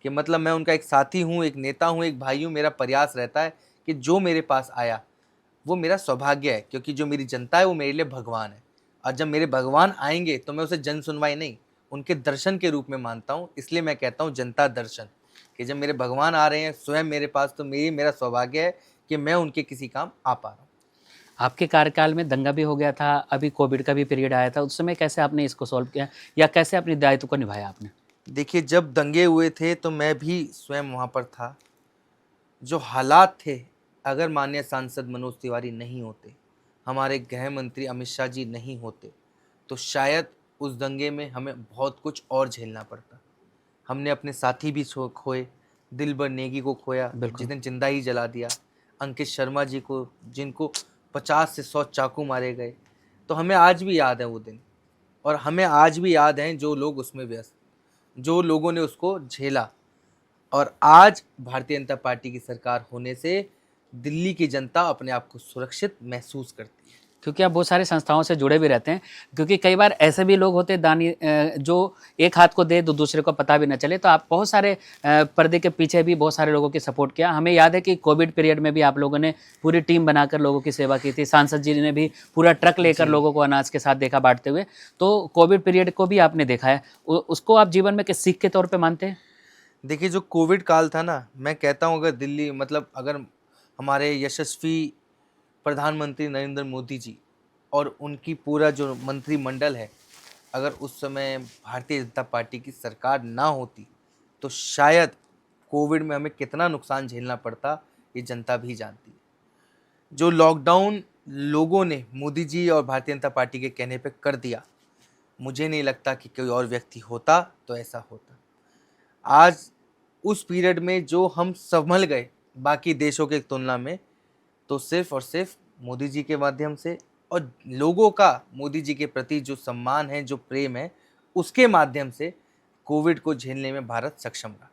कि मतलब मैं उनका एक साथी हूँ, एक नेता हूँ, एक भाई हूँ। मेरा प्रयास रहता है कि जो मेरे पास आया वो मेरा सौभाग्य है, क्योंकि जो मेरी जनता है वो मेरे लिए भगवान है। और जब मेरे भगवान आएंगे तो मैं उसे जन सुनवाई नहीं, उनके दर्शन के रूप में मानता हूँ। इसलिए मैं कहता हूँ जनता दर्शन, कि जब मेरे भगवान आ रहे हैं स्वयं मेरे पास, तो मेरा सौभाग्य है कि मैं उनके किसी काम आ पा रहा हूँ। आपके कार्यकाल में दंगा भी हो गया था, अभी कोविड का भी पीरियड आया था, उस समय कैसे आपने इसको सॉल्व किया या कैसे अपने दायित्व को निभाया आपने? देखिए जब दंगे हुए थे तो मैं भी स्वयं वहाँ पर था। जो हालात थे, अगर माननीय सांसद मनोज तिवारी नहीं होते, हमारे गृह मंत्री अमित शाह जी नहीं होते, तो शायद उस दंगे में हमें बहुत कुछ और झेलना पड़ता। हमने अपने साथी भी खोए, दिलबर नेगी को खोया बिल्कुल। जिसने जिंदा ही जला दिया, अंकित शर्मा जी को, जिनको 50 से 100 चाकू मारे गए। तो हमें आज भी याद है वो दिन, और हमें आज भी याद हैं जो लोग उसमें व्यस्त, जो लोगों ने उसको झेला। और आज भारतीय जनता पार्टी की सरकार होने से दिल्ली की जनता अपने आप को सुरक्षित महसूस करती है। क्योंकि आप बहुत सारे संस्थाओं से जुड़े भी रहते हैं, क्योंकि कई बार ऐसे भी लोग होते हैं दानी, जो एक हाथ को दे तो दूसरे को पता भी न चले। तो आप बहुत सारे पर्दे के पीछे भी बहुत सारे लोगों की सपोर्ट किया। हमें याद है कि कोविड पीरियड में भी आप लोगों ने पूरी टीम बनाकर लोगों की सेवा की थी। सांसद जी ने भी पूरा ट्रक लेकर जी लोगों को अनाज के साथ देखा बांटते हुए। तो कोविड पीरियड को भी आपने देखा है, उसको आप जीवन में किस सीख के तौर पर मानते हैं? देखिए जो कोविड काल था ना, मैं कहता हूँ अगर दिल्ली मतलब अगर हमारे यशस्वी प्रधानमंत्री नरेंद्र मोदी जी और उनकी पूरा जो मंत्रिमंडल है, अगर उस समय भारतीय जनता पार्टी की सरकार ना होती तो शायद कोविड में हमें कितना नुकसान झेलना पड़ता ये जनता भी जानती है। जो लॉकडाउन लोगों ने मोदी जी और भारतीय जनता पार्टी के कहने पे कर दिया, मुझे नहीं लगता कि कोई और व्यक्ति होता तो ऐसा होता। आज उस पीरियड में जो हम संभल गए बाकी देशों के तुलना में, तो सिर्फ और सिर्फ मोदी जी के माध्यम से, और लोगों का मोदी जी के प्रति जो सम्मान है, जो प्रेम है, उसके माध्यम से कोविड को झेलने में भारत सक्षम रहा।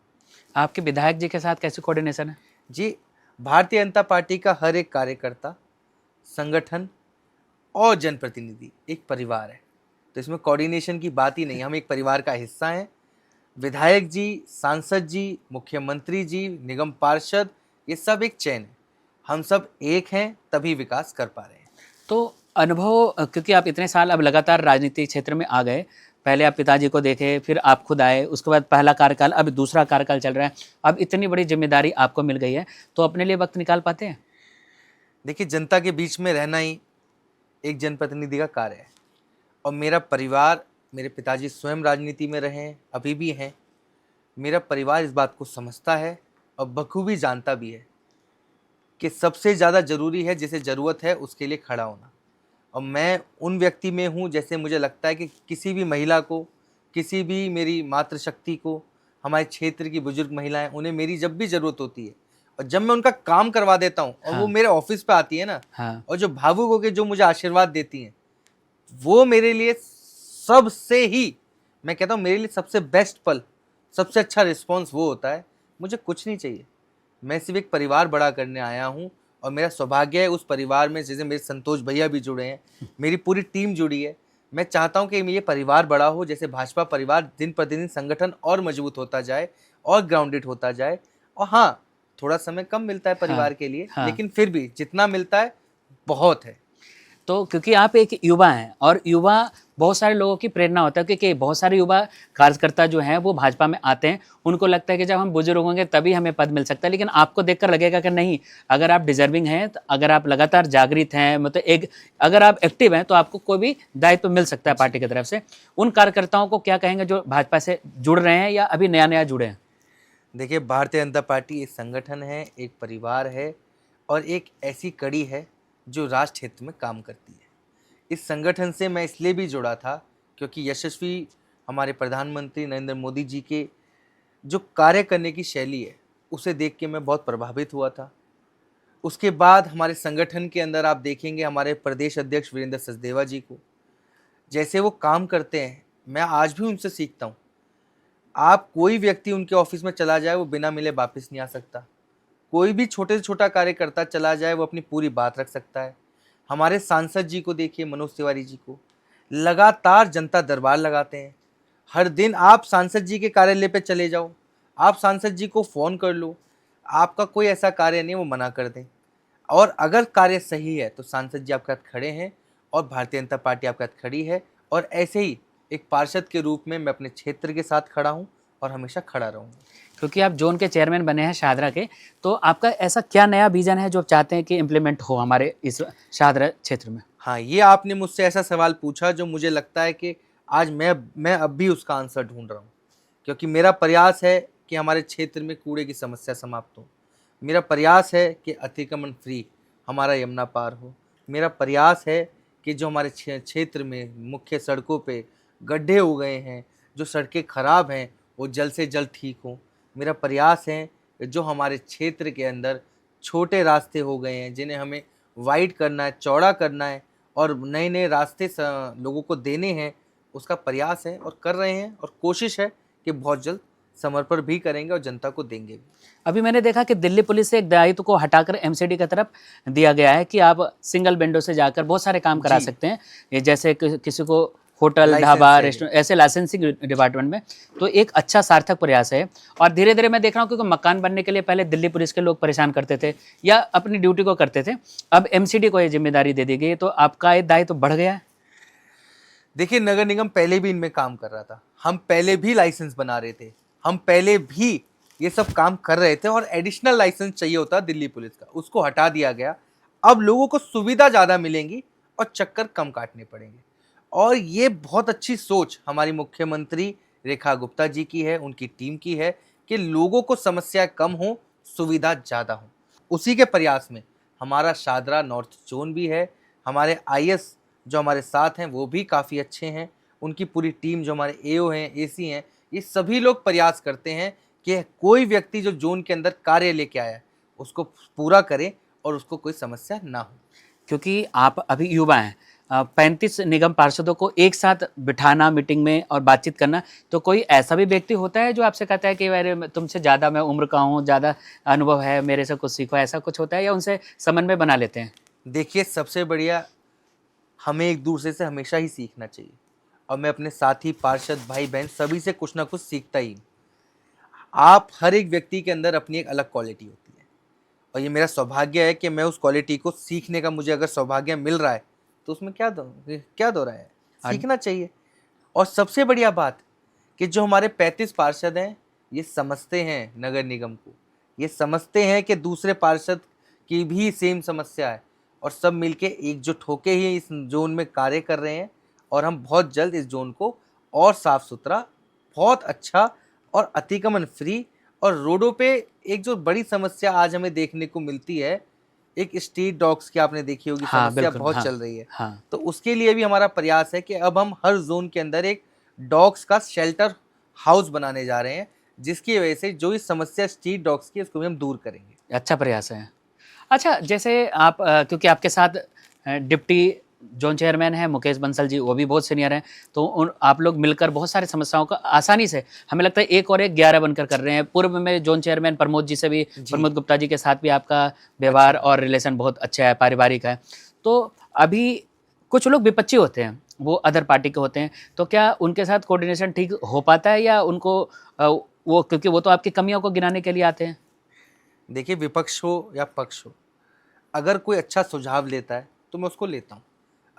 आपके विधायक जी के साथ कैसी कोऑर्डिनेशन है? जी, भारतीय जनता पार्टी का हर एक कार्यकर्ता, संगठन और जनप्रतिनिधि एक परिवार है, तो इसमें कोऑर्डिनेशन की बात ही नहीं, हम एक परिवार का हिस्सा हैं। विधायक जी, सांसद जी, मुख्यमंत्री जी, निगम पार्षद, ये सब एक चैन है। हम सब एक हैं, तभी विकास कर पा रहे हैं। तो अनुभव, क्योंकि आप इतने साल अब लगातार राजनीतिक क्षेत्र में आ गए, पहले आप पिताजी को देखे, फिर आप खुद आए, उसके बाद पहला कार्यकाल, अब दूसरा कार्यकाल चल रहा है, अब इतनी बड़ी जिम्मेदारी आपको मिल गई है, तो अपने लिए वक्त निकाल पाते हैं? देखिए, जनता के बीच में रहना ही एक जनप्रतिनिधि का कार्य है, और मेरा परिवार, मेरे पिताजी स्वयं राजनीति में रहे हैं, अभी भी हैं। मेरा परिवार इस बात को समझता है और बखूबी जानता भी है कि सबसे ज़्यादा ज़रूरी है, जिसे ज़रूरत है उसके लिए खड़ा होना। और मैं उन व्यक्ति में हूँ, जैसे मुझे लगता है कि किसी भी महिला को, किसी भी मेरी मातृशक्ति को, हमारे क्षेत्र की बुजुर्ग महिलाएं, उन्हें मेरी जब भी ज़रूरत होती है, और जब मैं उनका काम करवा देता हूँ और वो हाँ। मेरे ऑफिस पे आती है ना, हाँ। और जो भावुक होकर जो मुझे आशीर्वाद देती हैं, वो मेरे लिए सबसे ही, मैं कहता हूँ मेरे लिए सबसे बेस्ट पल, सबसे अच्छा रिस्पॉन्स वो होता है। मुझे कुछ नहीं चाहिए, मैं सिर्फ एक परिवार बड़ा करने आया हूँ, और मेरा सौभाग्य है उस परिवार में, जैसे मेरे संतोष भैया भी जुड़े हैं, मेरी पूरी टीम जुड़ी है। मैं चाहता हूँ कि ये परिवार बड़ा हो, जैसे भाजपा परिवार दिन प्रतिदिन संगठन और मजबूत होता जाए और ग्राउंडेड होता जाए। और हाँ, थोड़ा समय कम मिलता है परिवार के लिए, हाँ। लेकिन फिर भी जितना मिलता है बहुत है। तो क्योंकि आप एक युवा हैं, और युवा बहुत सारे लोगों की प्रेरणा होता है, क्योंकि बहुत सारे युवा कार्यकर्ता जो हैं वो भाजपा में आते हैं, उनको लगता है कि जब हम बुजुर्ग होंगे तभी हमें पद मिल सकता है, लेकिन आपको देखकर लगेगा कि नहीं, अगर आप डिजर्विंग हैं, तो अगर आप लगातार जागृत हैं, मतलब एक अगर आप एक्टिव हैं, तो आपको कोई भी दायित्व मिल सकता है पार्टी की तरफ से। उन कार्यकर्ताओं को क्या कहेंगे जो भाजपा से जुड़ रहे हैं या अभी नया नया जुड़े हैं? देखिए, भारतीय जनता पार्टी एक संगठन है, एक परिवार है, और एक ऐसी कड़ी है जो राष्ट्र हित में काम करती है। इस संगठन से मैं इसलिए भी जुड़ा था क्योंकि यशस्वी हमारे प्रधानमंत्री नरेंद्र मोदी जी के जो कार्य करने की शैली है, उसे देख के मैं बहुत प्रभावित हुआ था। उसके बाद हमारे संगठन के अंदर आप देखेंगे हमारे प्रदेश अध्यक्ष वीरेंद्र सचदेवा जी को, जैसे वो काम करते हैं, मैं आज भी उनसे सीखता हूँ। आप कोई व्यक्ति उनके ऑफिस में चला जाए, वो बिना मिले वापस नहीं आ सकता। कोई भी छोटे से छोटा कार्यकर्ता चला जाए, वो अपनी पूरी बात रख सकता है। हमारे सांसद जी को देखिए, मनोज तिवारी जी को, लगातार जनता दरबार लगाते हैं। हर दिन आप सांसद जी के कार्यालय पे चले जाओ, आप सांसद जी को फ़ोन कर लो, आपका कोई ऐसा कार्य नहीं वो मना कर दें। और अगर कार्य सही है तो सांसद जी आपके साथ खड़े हैं, और भारतीय जनता पार्टी आपके साथ खड़ी है। और ऐसे ही एक पार्षद के रूप में मैं अपने क्षेत्र के साथ खड़ा हूँ और हमेशा खड़ा रहूँगा। क्योंकि आप जोन के चेयरमैन बने हैं शाहदरा के, तो आपका ऐसा क्या नया विजन है जो आप चाहते हैं कि इम्प्लीमेंट हो हमारे इस शाहदरा क्षेत्र में? हाँ, ये आपने मुझसे ऐसा सवाल पूछा जो मुझे लगता है कि आज मैं अब भी उसका आंसर ढूंढ रहा हूँ, क्योंकि मेरा प्रयास है कि हमारे क्षेत्र में कूड़े की समस्या समाप्त हो। मेरा प्रयास है कि अतिक्रमण फ्री हमारा यमुना पार हो। मेरा प्रयास है कि जो हमारे क्षेत्र में मुख्य सड़कों पे गड्ढे हो गए हैं, जो सड़कें खराब हैं, वो जल्द से जल्द ठीक हों। मेरा प्रयास है कि जो हमारे क्षेत्र के अंदर छोटे रास्ते हो गए हैं, जिन्हें हमें वाइड करना है, चौड़ा करना है, और नए नए रास्ते लोगों को देने हैं, उसका प्रयास है और कर रहे हैं, और कोशिश है कि बहुत जल्द समर्पण भी करेंगे और जनता को देंगे भी। अभी मैंने देखा कि दिल्ली पुलिस से एक दायित्व को हटाकर एमसीडी की तरफ दिया गया है कि आप सिंगल विंडो से जाकर बहुत सारे काम करा जी। सकते हैं, ये जैसे किसी को होटल, लाइसेंस ढाबा, चाहिए। रेस्टोरेंट, ऐसे लाइसेंसिंग डिपार्टमेंट में, तो एक अच्छा सार्थक प्रयास है। और धीरे धीरे मैं देख रहा हूँ, क्योंकि मकान बनने के लिए पहले दिल्ली पुलिस के लोग परेशान करते थे या अपनी ड्यूटी को करते थे, अब एमसीडी को ये जिम्मेदारी दे दी गई है, तो आपका ये दायित्व बढ़ गया है। देखिए, नगर निगम पहले भी इनमें काम कर रहा था, हम पहले भी लाइसेंस बना रहे थे, हम पहले भी ये सब काम कर रहे थे, और एडिशनल लाइसेंस चाहिए होता दिल्ली पुलिस का, उसको हटा दिया गया। अब लोगों को सुविधा ज़्यादा मिलेंगी और चक्कर कम काटने पड़ेंगे। और ये बहुत अच्छी सोच हमारी मुख्यमंत्री रेखा गुप्ता जी की है, उनकी टीम की है, कि लोगों को समस्या कम हो, सुविधा ज़्यादा हो। उसी के प्रयास में हमारा शादरा नॉर्थ जोन भी है, हमारे आईएएस जो हमारे साथ हैं वो भी काफ़ी अच्छे हैं, उनकी पूरी टीम जो हमारे एओ हैं, एसी हैं, ये सभी लोग प्रयास करते हैं कि कोई व्यक्ति जो जोन के अंदर कार्य लेके आया है उसको पूरा करें और उसको कोई समस्या ना हो। क्योंकि आप अभी युवा हैं, 35 निगम पार्षदों को एक साथ बिठाना मीटिंग में और बातचीत करना, तो कोई ऐसा भी व्यक्ति होता है जो आपसे कहता है कि अरे तुमसे ज़्यादा मैं उम्र का हूँ, ज़्यादा अनुभव है, मेरे से कुछ सीखो, ऐसा कुछ होता है या उनसे समन्वय बना लेते हैं? देखिए, सबसे बढ़िया हमें एक दूसरे से हमेशा ही सीखना चाहिए और मैं अपने साथी पार्षद भाई बहन सभी से कुछ ना कुछ सीखता ही हूँ। आप हर एक व्यक्ति के अंदर अपनी एक अलग क्वालिटी होती है और ये मेरा सौभाग्य है कि मैं उस क्वालिटी को सीखने का मुझे अगर सौभाग्य मिल रहा है तो उसमें क्या दो रहा है, सीखना चाहिए। और सबसे बढ़िया बात कि जो हमारे 35 पार्षद हैं ये समझते हैं नगर निगम को, ये समझते हैं कि दूसरे पार्षद की भी सेम समस्या है और सब मिलके एकजुट होके ही इस जोन में कार्य कर रहे हैं और हम बहुत जल्द इस जोन को और साफ सुथरा, बहुत अच्छा और अतिक्रमण फ्री और रोडों पे एक जो बड़ी समस्या आज हमें देखने को मिलती है, एक स्ट्रीट डॉग्स की आपने देखी होगी हाँ, समस्या बिल्कुल, बहुत हाँ, चल रही है। हाँ। तो उसके लिए भी हमारा प्रयास है कि अब हम हर जोन के अंदर एक डॉग्स का शेल्टर हाउस बनाने जा रहे हैं, जिसकी वजह से जो इस समस्या स्ट्रीट डॉग्स की उसको भी हम दूर करेंगे। अच्छा प्रयास है। अच्छा, जैसे आप क्योंकि आपके साथ डिप्टी ज़ोन चेयरमैन हैं मुकेश बंसल जी, वो भी बहुत सीनियर हैं, तो उन आप लोग मिलकर बहुत सारी समस्याओं का आसानी से हमें लगता है 1 और 1 11 बनकर कर रहे हैं। पूर्व में ज़ोन चेयरमैन प्रमोद जी से भी, जी। प्रमोद गुप्ता जी के साथ भी आपका व्यवहार अच्छा। और रिलेशन बहुत अच्छा है, पारिवारिक है। तो अभी कुछ लोग विपक्षी होते हैं, वो अदर पार्टी के होते हैं, तो क्या उनके साथ कोऑर्डिनेशन ठीक हो पाता है या उनको वो क्योंकि वो तो आपकी कमियों को गिनाने के लिए आते हैं? देखिए, विपक्ष हो या पक्ष हो, अगर कोई अच्छा सुझाव लेता है तो मैं उसको लेता हूँ।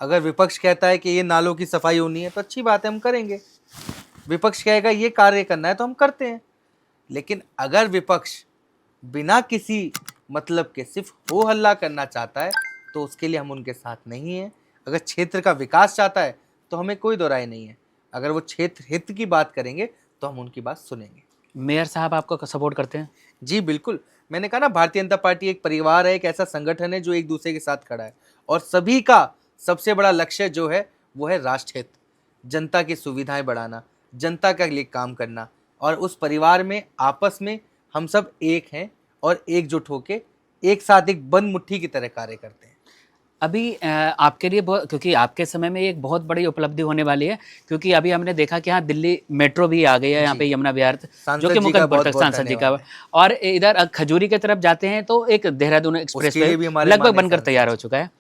अगर विपक्ष कहता है कि ये नालों की सफाई होनी है तो अच्छी बात है, हम करेंगे। विपक्ष कहेगा ये कार्य करना है तो हम करते हैं। लेकिन अगर विपक्ष बिना किसी मतलब के सिर्फ हो हल्ला करना चाहता है तो उसके लिए हम उनके साथ नहीं हैं। अगर क्षेत्र का विकास चाहता है तो हमें कोई दो राय नहीं है। अगर वो क्षेत्र हित की बात करेंगे तो हम उनकी बात सुनेंगे। मेयर साहब आपको सपोर्ट करते हैं? जी बिल्कुल, मैंने कहा ना, भारतीय जनता पार्टी एक परिवार है, एक ऐसा संगठन है जो एक दूसरे के साथ खड़ा है और सभी का सबसे बड़ा लक्ष्य जो है वो है राष्ट्रहित, जनता की सुविधाएं बढ़ाना, जनता के लिए काम करना। और उस परिवार में आपस में हम सब एक हैं और एकजुट होके एक साथ एक बंद मुट्ठी की तरह कार्य करते हैं। अभी आपके लिए क्योंकि आपके समय में एक बहुत बड़ी उपलब्धि होने वाली है, क्योंकि अभी हमने देखा कि हाँ, दिल्ली मेट्रो भी आ गई है यहाँ जी, पे यमुना विहार, जो कि सांसद जी मुकेश का बहुत भट्ट बहुत सांसद जी का। धन्यवाद है। और इधर खजूरी की तरफ जाते हैं तो एक देहरादून उसके एक्सप्रेसवे लिए भी हमारे लगभग माननीय बनकर सांसद तैयार हो जी। चुका है।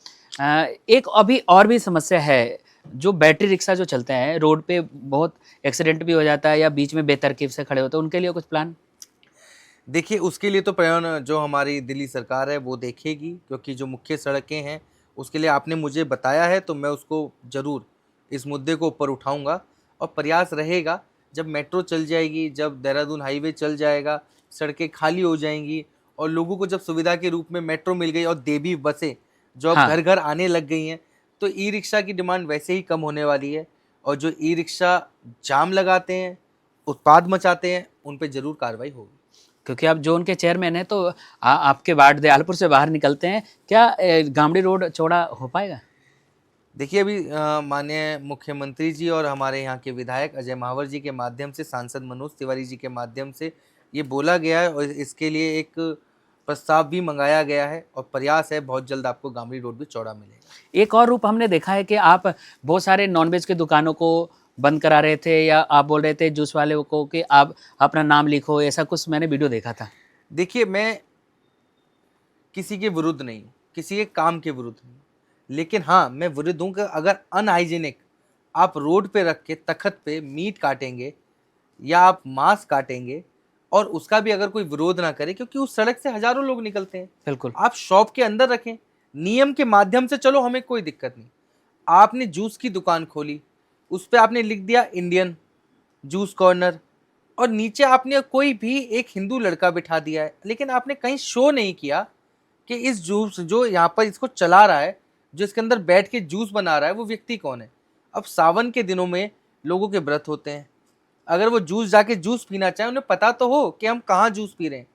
एक अभी और भी समस्या है, जो बैटरी रिक्शा जो चलते हैं रोड पे, बहुत एक्सीडेंट भी हो जाता है या बीच में बेतरतीब से खड़े होते हैं, उनके लिए कुछ प्लान? देखिए, उसके लिए तो प्रयान जो हमारी दिल्ली सरकार है वो देखेगी, क्योंकि जो मुख्य सड़कें हैं उसके लिए आपने मुझे बताया है तो मैं उसको ज़रूर इस मुद्दे को ऊपर उठाऊंगा और प्रयास रहेगा। जब मेट्रो चल जाएगी, जब देहरादून हाईवे चल जाएगा, सड़कें खाली हो जाएंगी और लोगों को जब सुविधा के रूप में मेट्रो मिल गई और देवी बसें जो अब हाँ, घर घर आने लग गई हैं, तो ई रिक्शा की डिमांड वैसे ही कम होने वाली है। और जो ई रिक्शा जाम लगाते हैं, उत्पाद मचाते हैं, उन पर ज़रूर कार्रवाई होगी। क्योंकि आप जोन के चेयरमैन हैं तो आपके वार्ड दयालपुर से बाहर निकलते हैं, क्या गामड़ी रोड चौड़ा हो पाएगा? देखिए, अभी माननीय मुख्यमंत्री जी और हमारे यहाँ के विधायक अजय महावर जी के माध्यम से, सांसद मनोज तिवारी जी के माध्यम से ये बोला गया है और इसके लिए एक प्रस्ताव भी मंगाया गया है और प्रयास है बहुत जल्द आपको गामड़ी रोड भी चौड़ा मिलेगा। एक और रूप हमने देखा है कि आप बहुत सारे नॉनवेज की दुकानों को बंद करा रहे थे, या आप बोल रहे थे जूस वाले को कि आप अपना नाम लिखो, ऐसा कुछ मैंने वीडियो देखा था। देखिए, मैं किसी के विरुद्ध नहीं हूँ, किसी के काम के विरुद्ध नहीं हूँ, लेकिन हाँ, मैं विरुद्ध हूँ कि अगर अनहाइजीनिक आप रोड पे रख के तखत पे मीट काटेंगे या आप मांस काटेंगे और उसका भी अगर कोई विरोध ना करे, क्योंकि उस सड़क से हजारों लोग निकलते हैं। बिल्कुल। आप शॉप के अंदर रखें, नियम के माध्यम से चलो, हमें कोई दिक्कत नहीं। आपने जूस की दुकान खोली, उस पे आपने लिख दिया इंडियन जूस कॉर्नर और नीचे आपने कोई भी एक हिंदू लड़का बिठा दिया है, लेकिन आपने कहीं शो नहीं किया कि इस जूस जो यहाँ पर इसको चला रहा है, जो इसके अंदर बैठ के जूस बना रहा है, वो व्यक्ति कौन है। अब सावन के दिनों में लोगों के व्रत होते हैं, अगर वो जूस जाके जूस पीना चाहे, उन्हें पता तो हो कि हम कहाँ जूस पी रहे हैं।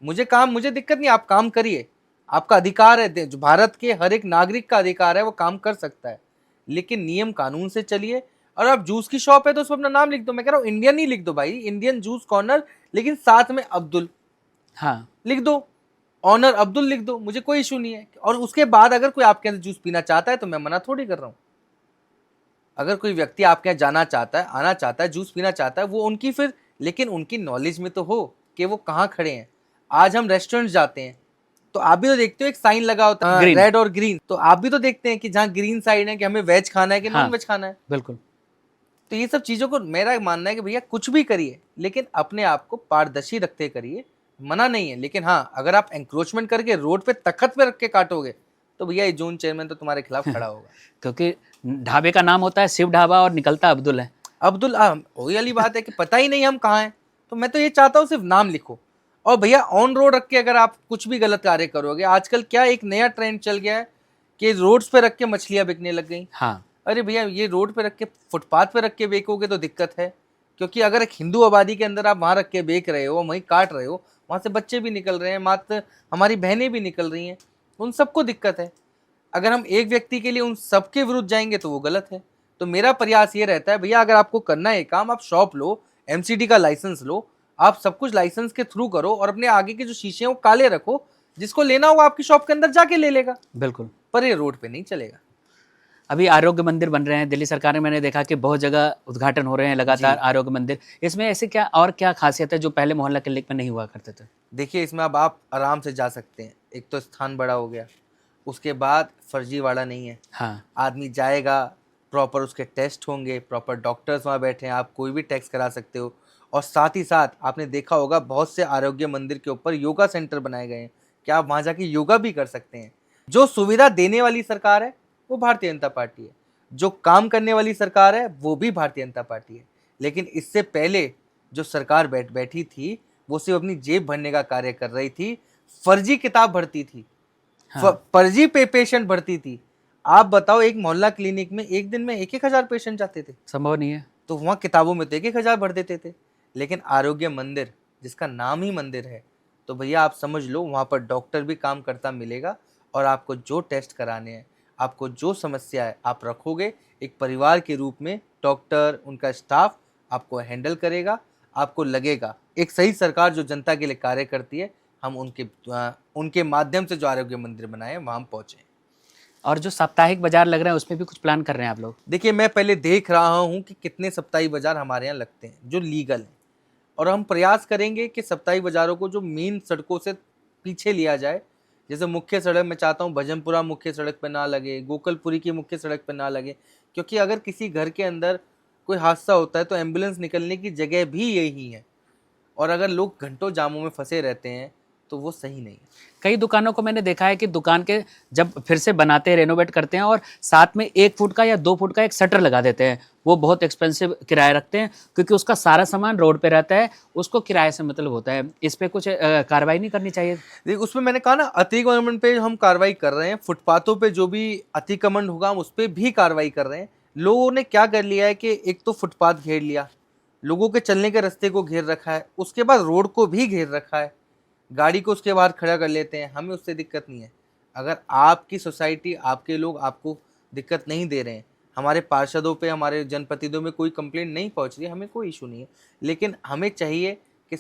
मुझे दिक्कत नहीं, आप काम करिए, आपका अधिकार है, जो भारत के हर एक नागरिक का अधिकार है, वो काम कर सकता है, लेकिन नियम कानून से चलिए। और आप जूस की शॉप है तो उसमें अपना नाम लिख दो, मैं कह रहा हूँ इंडियन ही लिख दो भाई, इंडियन जूस कॉर्नर, लेकिन साथ में अब्दुल हाँ, लिख दो, ऑनर अब्दुल लिख दो, मुझे कोई इशू नहीं है। और उसके बाद अगर कोई आपके यहाँ जूस पीना चाहता है तो मैं मना थोड़ी कर रहा हूँ। अगर कोई व्यक्ति आपके यहाँ जाना चाहता है, आना चाहता है, जूस पीना चाहता है, वो उनकी फिर, लेकिन उनकी नॉलेज में तो हो कि वो कहाँ खड़े हैं। आज हम रेस्टोरेंट जाते हैं तो आप भी तो देखते हो एक साइन लगा होता है ग्रीन, रेड और ग्रीन, तो आप भी तो देखते हैं कि जहाँ ग्रीन साइड है कि हमें वेज खाना है कि हाँ, नॉन वेज खाना है। बिल्कुल। तो ये सब चीजों को मेरा मानना है कि भैया कुछ भी करिए, लेकिन अपने आप को पारदर्शी रखते करिए, मना नहीं है। लेकिन हाँ, अगर आप एंक्रोचमेंट करके रोड पे तखत पे रख के काटोगे तो भैया ये जोन चेयरमैन तो तुम्हारे खिलाफ खड़ा होगा। क्योंकि ढाबे का नाम होता है शिव ढाबा और निकलता अब्दुल है। अब्दुल वही वाली बात है कि पता ही नहीं हम कहाँ हैं। तो मैं तो ये चाहता हूँ सिर्फ नाम लिखो। और भैया ऑन रोड रख के अगर आप कुछ भी गलत कार्य करोगे, आजकल क्या एक नया ट्रेंड चल गया है कि रोड्स पे रख के मछलियां बिकने लग गई। हाँ, अरे भैया, ये रोड पे रख के, फुटपाथ पे रख के बेचोगे तो दिक्कत है, क्योंकि अगर एक हिंदू आबादी के अंदर आप वहां रख के बेच रहे हो, वहीं काट रहे हो, वहां से बच्चे भी निकल रहे हैं, मात्र हमारी बहनें भी निकल रही हैं, उन सबको दिक्कत है। अगर हम एक व्यक्ति के लिए उन सबके विरुद्ध जाएंगे तो वो गलत है। तो मेरा प्रयास ये रहता है भैया, अगर आपको करना है काम, आप शॉप लो, एमसीडी का लाइसेंस लो, आप सब कुछ लाइसेंस के थ्रू करो, और अपने आगे के जो शीशे हैं वो काले रखो, जिसको लेना होगा आपकी शॉप के अंदर जाके ले लेगा, बिल्कुल। पर ये रोड पे नहीं चलेगा। अभी आरोग्य मंदिर बन रहे हैं दिल्ली सरकार में, मैंने देखा कि बहुत जगह उद्घाटन हो रहे हैं लगातार जी। आरोग्य मंदिर। इसमें ऐसे क्या और क्या खासियत है जो पहले मोहल्ला क्लिनिक में नहीं हुआ करते थे? देखिए, इसमें अब आप आराम से जा सकते हैं। एक तो स्थान बड़ा हो गया, उसके बाद फर्जीवाड़ा नहीं है। हाँ, आदमी जाएगा, प्रॉपर उसके टेस्ट होंगे, प्रॉपर डॉक्टर्स वहाँ बैठे हैं, आप कोई भी टेस्ट करा सकते हो। और साथ ही साथ आपने देखा होगा बहुत से आरोग्य मंदिर के ऊपर योगा सेंटर बनाए गए हैं कि आप वहाँ जाके योगा भी कर सकते हैं। जो सुविधा देने वाली सरकार है वो भारतीय जनता पार्टी है, जो काम करने वाली सरकार है वो भी भारतीय जनता पार्टी है। लेकिन इससे पहले जो सरकार बैठी थी, वो सिर्फ अपनी जेब भरने का कार्य कर रही थी, फर्जी किताब भरती थी, हाँ, फर्जी पेशेंट भरती थी। आप बताओ, एक मोहल्ला क्लिनिक में एक दिन में 1-1 हजार पेशेंट जाते थे, संभव नहीं है। तो वहाँ किताबों में तो 1-1 हजार भर देते थे। लेकिन आरोग्य मंदिर, जिसका नाम ही मंदिर है, तो भैया आप समझ लो वहाँ पर डॉक्टर भी काम करता मिलेगा, और आपको जो टेस्ट कराने हैं, आपको जो समस्या है, आप रखोगे, एक परिवार के रूप में डॉक्टर, उनका स्टाफ आपको हैंडल करेगा। आपको लगेगा एक सही सरकार जो जनता के लिए कार्य करती है, हम उनके माध्यम से जो आरोग्य मंदिर बनाए हैं वहाँ हम पहुँचे। और जो साप्ताहिक बाजार लग रहा है उसमें भी कुछ प्लान कर रहे हैं आप लोग? देखिए, मैं पहले देख रहा हूँ कि कितने साप्ताहिक बाजार हमारे यहाँ लगते हैं जो लीगल हैं, और हम प्रयास करेंगे कि साप्ताहिक बाजारों को जो मेन सड़कों से पीछे लिया जाए। जैसे मुख्य सड़क, मैं चाहता हूँ भजनपुरा मुख्य सड़क पे ना लगे, गोकलपुरी की मुख्य सड़क पे ना लगे, क्योंकि अगर किसी घर के अंदर कोई हादसा होता है तो एम्बुलेंस निकलने की जगह भी यही है, और अगर लोग घंटों जामों में फंसे रहते हैं तो वो सही नहीं है। कई दुकानों को मैंने देखा है कि दुकान के जब फिर से बनाते हैं, रेनोवेट करते हैं, और साथ में 1 फुट का या 2 फुट का एक शटर लगा देते हैं। वो बहुत एक्सपेंसिव किराया रखते हैं क्योंकि उसका सारा सामान रोड पे रहता है, उसको किराए से मतलब होता है। इस पे कुछ कार्रवाई नहीं करनी चाहिए? देख, उसमें मैंने कहा ना, अतिक्रमण पे हम कार्रवाई कर रहे हैं, फुटपाथों पे जो भी अतिक्रमण होगा हम उस पर भी कार्रवाई कर रहे हैं। लोगों ने क्या कर लिया है कि एक तो फुटपाथ घेर लिया, लोगों के चलने के रास्ते को घेर रखा है, उसके बाद रोड को भी घेर रखा है, गाड़ी को उसके बाहर खड़ा कर लेते हैं। हमें उससे दिक्कत नहीं है। अगर आपकी सोसाइटी, आपके लोग आपको दिक्कत नहीं दे रहे हैं, हमारे पार्षदों पे, हमारे जनप्रतिनिधियों में कोई कंप्लेंट नहीं पहुंच रही है, हमें कोई इशू नहीं है। लेकिन हमें चाहिए कि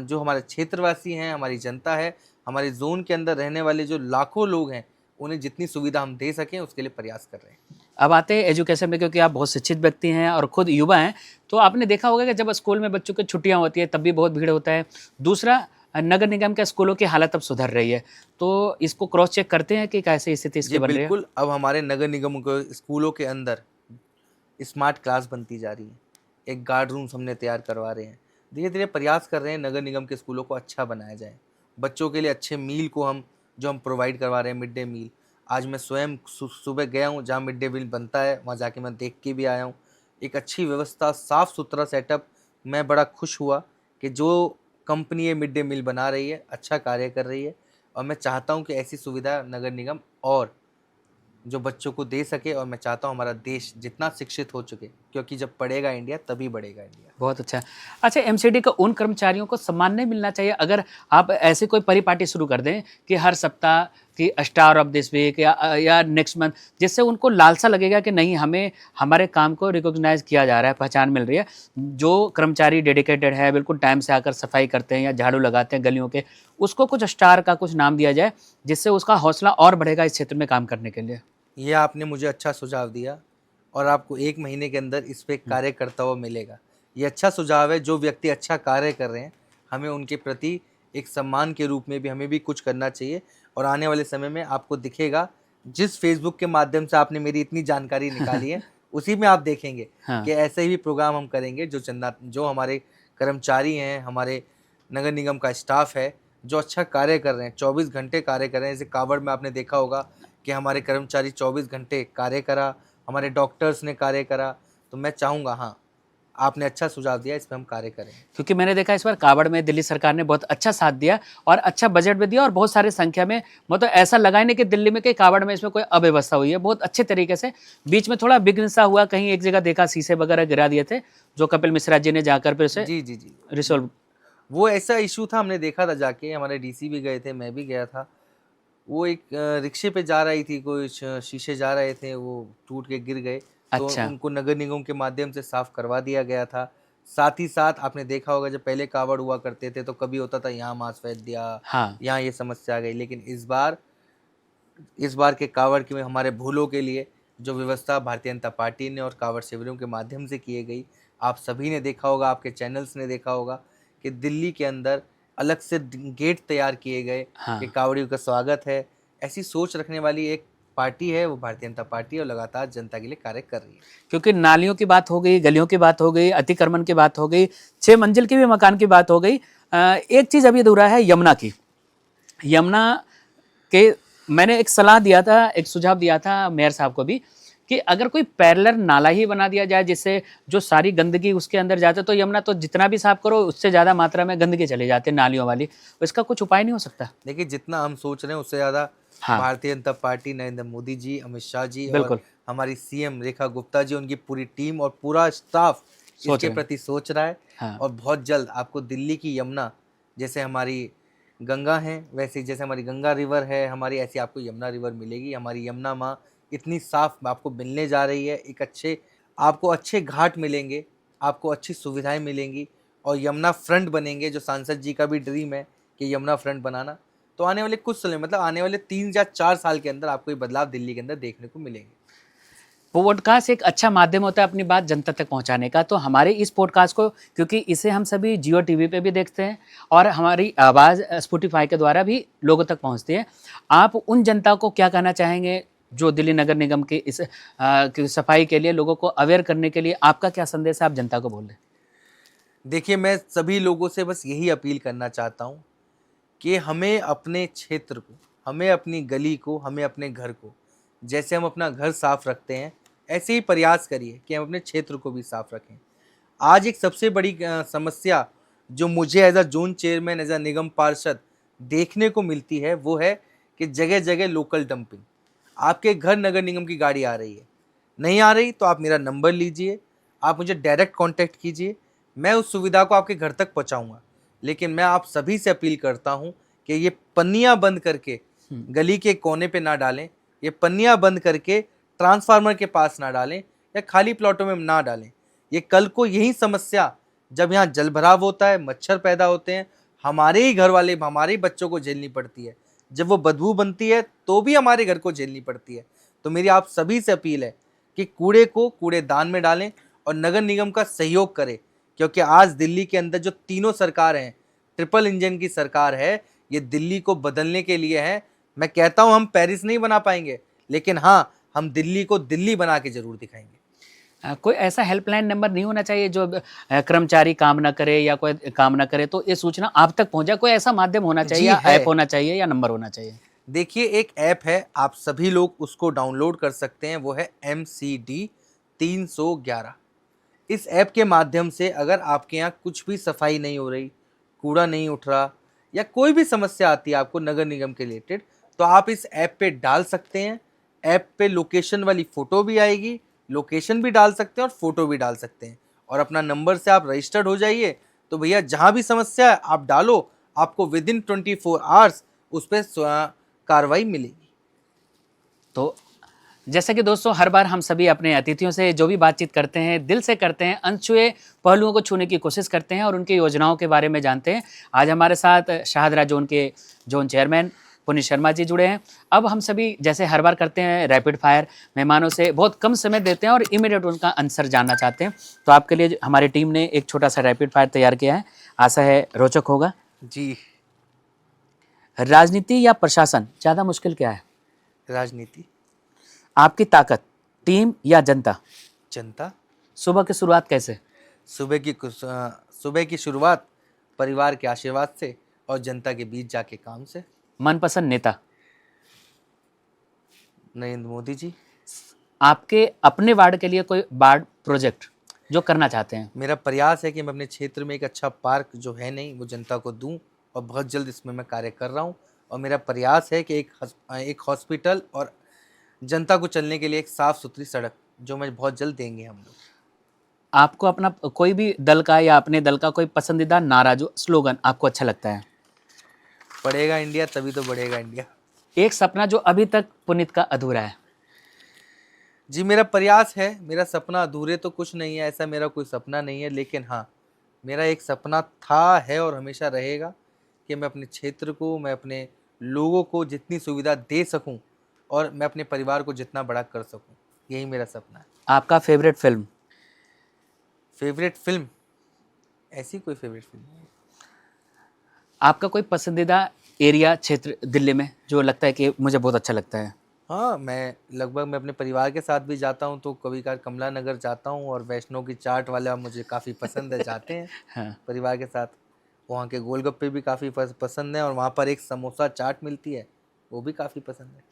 जो हमारे क्षेत्रवासी हैं, हमारी जनता है, हमारे जोन के अंदर रहने वाले जो लाखों लोग हैं, उन्हें जितनी सुविधा हम दे सकें उसके लिए प्रयास कर रहे हैं। अब आते हैं एजुकेशन में, क्योंकि आप बहुत शिक्षित व्यक्ति हैं और खुद युवा हैं, तो आपने देखा होगा कि जब स्कूल में बच्चों की छुट्टियां होती है तब भी बहुत भीड़ होता है। दूसरा, नगर निगम के स्कूलों की हालत अब सुधर रही है, तो इसको क्रॉस चेक करते हैं कि कैसे स्थिति इसकी जी बन रही है? बिल्कुल, अब हमारे नगर निगम के स्कूलों के अंदर स्मार्ट क्लास बनती जा रही है, एक गार्ड रूम्स हमने तैयार करवा रहे हैं। धीरे धीरे प्रयास कर रहे हैं नगर निगम के स्कूलों को अच्छा बनाया जाए। बच्चों के लिए अच्छे मील को हम प्रोवाइड करवा रहे हैं, मिड डे मील। आज मैं स्वयं सुबह गया हूँ जहाँ मिड डे मील बनता है, वहाँ जाके मैं देख के भी आया हूँ। एक अच्छी व्यवस्था, साफ़ सुथरा सेटअप। मैं बड़ा खुश हुआ कि जो कंपनी ये मिड डे मील बना रही है अच्छा कार्य कर रही है, और मैं चाहता हूँ कि ऐसी सुविधा नगर निगम और जो बच्चों को दे सके। और मैं चाहता हूँ हमारा देश जितना शिक्षित हो चुके, क्योंकि जब पढ़ेगा इंडिया तभी बढ़ेगा इंडिया। बहुत अच्छा। अच्छा, एमसीडी को उन कर्मचारियों को सम्मान नहीं मिलना चाहिए अगर आप ऐसी कोई परिपाटी शुरू कर दें कि हर सप्ताह कि स्टार ऑफ दिस वीक या नेक्स्ट मंथ, जिससे उनको लालसा लगेगा कि नहीं, हमें हमारे काम को रिकॉग्नाइज किया जा रहा है, पहचान मिल रही है। जो कर्मचारी डेडिकेटेड है, बिल्कुल टाइम से आकर सफाई करते हैं या झाड़ू लगाते हैं गलियों के, उसको कुछ स्टार का कुछ नाम दिया जाए, जिससे उसका हौसला और बढ़ेगा इस क्षेत्र में काम करने के लिए। ये आपने मुझे अच्छा सुझाव दिया और आपको 1 महीने के अंदर इस पे कार्य करता हुआ मिलेगा। ये अच्छा सुझाव है। जो व्यक्ति अच्छा कार्य कर रहे हैं, हमें उनके प्रति एक सम्मान के रूप में भी हमें भी कुछ करना चाहिए। और आने वाले समय में आपको दिखेगा, जिस फेसबुक के माध्यम से आपने मेरी इतनी जानकारी निकाली है, उसी में आप देखेंगे हाँ। कि ऐसे ही प्रोग्राम हम करेंगे। जो हमारे कर्मचारी हैं, हमारे नगर निगम का स्टाफ है, जो अच्छा कार्य कर रहे हैं, 24 घंटे कार्य कर रहे हैं। जैसे कावड़ में आपने देखा होगा कि हमारे कर्मचारी 24 घंटे कार्य करा, हमारे डॉक्टर्स ने कार्य करा। तो मैं चाहूँगा, हाँ, आपने अच्छा सुझाव दिया, इस पे हम कार्य करेंगे। क्योंकि मैंने देखा इस बार कावड़ में दिल्ली सरकार ने बहुत अच्छा साथ दिया और अच्छा बजट भी दिया और बहुत सारी संख्या में, मतलब ऐसा लगा ही नहीं कि दिल्ली में कि कावड़ में इसमें कोई अव्यवस्था हुई है। बहुत अच्छे तरीके से, बीच में थोड़ा विघ्न सा हुआ, कहीं एक जगह देखा शीशे वगैरह गिरा दिए थे, जो कपिल मिश्रा जी ने जाकर फिर उसे जी, जी, जी। रिसोल्व। वो ऐसा इशू था, हमने देखा था जाके, हमारे डीसी भी गए थे, मैं भी गया था। वो एक रिक्शे पे जा रही थी, कोई शीशे जा रहे थे, वो टूट के गिर गए। तो अच्छा। उनको नगर निगम के माध्यम से साफ करवा दिया गया था। साथ ही साथ आपने देखा होगा, जब पहले कावड़ हुआ करते थे तो कभी होता था यहाँ मांस फेंक दिया, हाँ। यहाँ ये समस्या आ गई। लेकिन इस बार के कावड़ के में हमारे भूलों के लिए जो व्यवस्था भारतीय जनता पार्टी ने और कावड़ शिविरों के माध्यम से किए गई, आप सभी ने देखा होगा, आपके चैनल्स ने देखा होगा कि दिल्ली के अंदर अलग से गेट तैयार किए गए हाँ। कि कावड़ियों का स्वागत है। ऐसी सोच रखने वाली एक पार्टी है, वो भारतीय जनता पार्टी है, और लगातार जनता के लिए कार्य कर रही है। क्योंकि नालियों की बात हो गई, गलियों की बात हो गई, अतिक्रमण की बात हो गई, 6 मंजिल की भी मकान की बात हो गई। एक चीज़ अभी अधूरा है, यमुना की। यमुना के मैंने एक सलाह दिया था, एक सुझाव दिया था मेयर साहब को भी, कि अगर कोई पैरेलल नाला ही बना दिया जाए, जिससे जो सारी गंदगी उसके अंदर जाते, तो यमुना तो जितना भी साफ करो उससे ज़्यादा मात्रा में गंदगी चली जाती है नालियों वाली। तो इसका कुछ उपाय नहीं हो सकता? देखिए, जितना हम सोच रहे हैं उससे ज़्यादा हाँ। भारतीय जनता पार्टी, नरेंद्र मोदी जी, अमित शाह जी और बिल्कुल। हमारी सीएम रेखा गुप्ता जी, उनकी पूरी टीम और पूरा स्टाफ सोच इसके रहे हैं। प्रति सोच रहा है। हाँ। और बहुत जल्द आपको दिल्ली की यमुना, जैसे हमारी गंगा है, वैसे जैसे हमारी गंगा रिवर है हमारी, ऐसी आपको यमुना रिवर मिलेगी। हमारी यमुना माँ इतनी साफ आपको मिलने जा रही है। आपको अच्छे घाट मिलेंगे, आपको अच्छी सुविधाएं मिलेंगी और यमुना फ्रंट बनेंगे, जो सांसद जी का भी ड्रीम है कि यमुना फ्रंट बनाना। तो आने वाले कुछ समय, मतलब आने वाले 3 या 4 साल के अंदर आपको ये बदलाव दिल्ली के अंदर देखने को मिलेंगे। पॉडकास्ट एक अच्छा माध्यम होता है अपनी बात जनता तक पहुंचाने का। तो हमारे इस पॉडकास्ट को, क्योंकि इसे हम सभी जियो टीवी पे भी देखते हैं और हमारी आवाज़ स्पॉटिफाई के द्वारा भी लोगों तक पहुंचती है, आप उन जनता को क्या कहना चाहेंगे जो दिल्ली नगर निगम की इस की सफाई के लिए, लोगों को अवेयर करने के लिए आपका क्या संदेश है, आप जनता को बोल रहे हैं? देखिए, मैं सभी लोगों से बस यही अपील करना चाहता हूँ कि हमें अपने क्षेत्र को, हमें अपनी गली को, हमें अपने घर को, जैसे हम अपना घर साफ रखते हैं, ऐसे ही प्रयास करिए कि हम अपने क्षेत्र को भी साफ रखें। आज एक सबसे बड़ी समस्या जो मुझे as a zone chairman, as a निगम पार्षद देखने को मिलती है, वो है कि जगह जगह लोकल डंपिंग। आपके घर नगर निगम की गाड़ी आ रही है, नहीं आ रही तो आप मेरा नंबर लीजिए, आप मुझे डायरेक्ट कांटेक्ट कीजिए, मैं उस सुविधा को आपके घर तक पहुंचाऊंगा। लेकिन मैं आप सभी से अपील करता हूं कि ये पन्नियां बंद करके गली के कोने पे ना डालें, ये पन्नियां बंद करके ट्रांसफार्मर के पास ना डालें या खाली प्लॉटों में ना डालें। ये कल को यही समस्या, जब यहाँ जल भराव होता है, मच्छर पैदा होते हैं, हमारे ही घर वाले, हमारे ही बच्चों को झेलनी पड़ती है। जब वो बदबू बनती है तो भी हमारे घर को झेलनी पड़ती है। तो मेरी आप सभी से अपील है कि कूड़े को कूड़ेदान में डालें और नगर निगम का सहयोग करें, क्योंकि आज दिल्ली के अंदर जो तीनों सरकार हैं, ट्रिपल इंजन की सरकार है, ये दिल्ली को बदलने के लिए है। मैं कहता हूं हम पेरिस नहीं बना पाएंगे, लेकिन हाँ, हम दिल्ली को दिल्ली बना के जरूर दिखाएंगे। कोई ऐसा हेल्पलाइन नंबर नहीं होना चाहिए जो कर्मचारी काम ना करे या कोई काम ना करे तो ये सूचना आप तक पहुंचे? कोई ऐसा माध्यम होना चाहिए जी या है। ऐप होना चाहिए या नंबर होना चाहिए? देखिए, एक ऐप है, आप सभी लोग उसको डाउनलोड कर सकते हैं, वो है MCD 311। इस ऐप के माध्यम से अगर आपके यहाँ कुछ भी सफाई नहीं हो रही, कूड़ा नहीं उठ रहा या कोई भी समस्या आती है आपको नगर निगम के रिलेटेड, तो आप इस ऐप पे डाल सकते हैं। ऐप पे लोकेशन वाली फ़ोटो भी आएगी लोकेशन भी डाल सकते हैं और फोटो भी डाल सकते हैं। और अपना नंबर से आप रजिस्टर्ड हो जाइए, तो भैया जहाँ भी समस्या है आप डालो, आपको विद इन 24 आवर्स उस पर कार्रवाई मिलेगी। तो जैसा कि दोस्तों हर बार हम सभी अपने अतिथियों से जो भी बातचीत करते हैं दिल से करते हैं, अनछुए पहलुओं को छूने की कोशिश करते हैं और उनकी योजनाओं के बारे में जानते हैं। आज हमारे साथ शाहदरा जोन के जोन चेयरमैन पुनीत शर्मा जी जुड़े हैं। अब हम सभी जैसे हर बार करते हैं रैपिड फायर, मेहमानों से बहुत कम समय देते हैं और इमीडिएट उनका आंसर जानना चाहते हैं। तो आपके लिए हमारी टीम ने एक छोटा सा रैपिड फायर तैयार किया है, आशा है रोचक होगा। जी। राजनीति या प्रशासन ज़्यादा मुश्किल क्या है? राजनीति। आपकी ताकत टीम या जनता? जनता। सुबह की शुरुआत कैसे? सुबह की शुरुआत परिवार के आशीर्वाद से और जनता के बीच जाके काम से। मनपसंद नेता? नरेंद्र मोदी जी। आपके अपने वार्ड के लिए कोई वार्ड प्रोजेक्ट जो करना चाहते हैं? मेरा प्रयास है कि मैं अपने क्षेत्र में एक अच्छा पार्क जो है नहीं वो जनता को दूं, और बहुत जल्द इसमें मैं कार्य कर रहा हूं। और मेरा प्रयास है कि एक हॉस्पिटल और जनता को चलने के लिए एक साफ सुथरी सड़क जो मैं बहुत जल्द देंगे हम लोग। आपको अपना कोई भी दल का या अपने दल का कोई पसंदीदा नारा जो स्लोगन आपको अच्छा लगता है? पढ़ेगा इंडिया तभी तो बढ़ेगा इंडिया। एक सपना जो अभी तक पुनीत का अधूरा है? जी, मेरा प्रयास है, मेरा सपना अधूरे तो कुछ नहीं है, ऐसा मेरा कोई सपना नहीं है, लेकिन हाँ मेरा एक सपना था, है और हमेशा रहेगा कि मैं अपने क्षेत्र को, मैं अपने लोगों को जितनी सुविधा दे सकूं और मैं अपने परिवार को जितना बड़ा कर सकूं, यही मेरा सपना है। आपका फेवरेट फिल्म? फेवरेट फिल्म, ऐसी कोई फेवरेट फिल्म नहीं है। आपका कोई पसंदीदा एरिया क्षेत्र दिल्ली में जो लगता है कि मुझे बहुत अच्छा लगता है? हाँ, मैं अपने परिवार के साथ भी जाता हूँ, तो कभी कभार कमला नगर जाता हूँ, और वैष्णो की चाट वाला मुझे काफ़ी पसंद है, जाते हैं हाँ। परिवार के साथ। वहाँ के गोलगप्पे भी काफ़ी पसंद है, और वहाँ पर एक समोसा चाट मिलती है, वो भी काफ़ी पसंद है।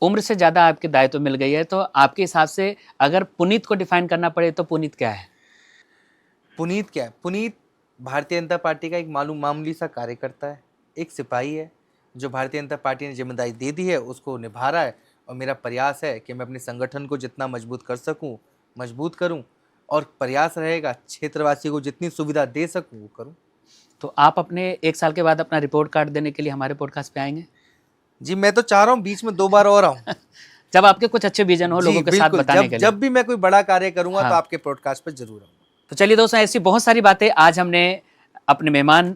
उम्र से ज़्यादा आपके दायित्व मिल गई है, तो आपके हिसाब से अगर पुनीत को डिफाइन करना पड़े तो पुनीत क्या है? पुनीत क्या है? पुनीत भारतीय जनता पार्टी का एक मामूली सा कार्यकर्ता है, एक सिपाही है जो भारतीय जनता पार्टी ने जिम्मेदारी दे दी है उसको निभा रहा है। और मेरा प्रयास है कि मैं अपने संगठन को जितना मजबूत कर सकूं, मजबूत करूं, और प्रयास रहेगा क्षेत्रवासी को जितनी सुविधा दे सकूं वो करूं। तो आप अपने 1 साल के बाद अपना रिपोर्ट कार्ड देने के लिए हमारे पॉडकास्ट पे आएंगे? जी, मैं तो चाह रहा हूँ बीच में 2 बार और आऊँ। जब आपके कुछ अच्छे विजन हो जी लोगों के साथ बिल्कुल, बताने के लिए। जब भी मैं कोई बड़ा कार्य करूंगा हाँ। तो आपके पॉडकास्ट पर जरूर आऊंगा। तो चलिए दोस्तों, ऐसी बहुत सारी बातें आज हमने अपने मेहमान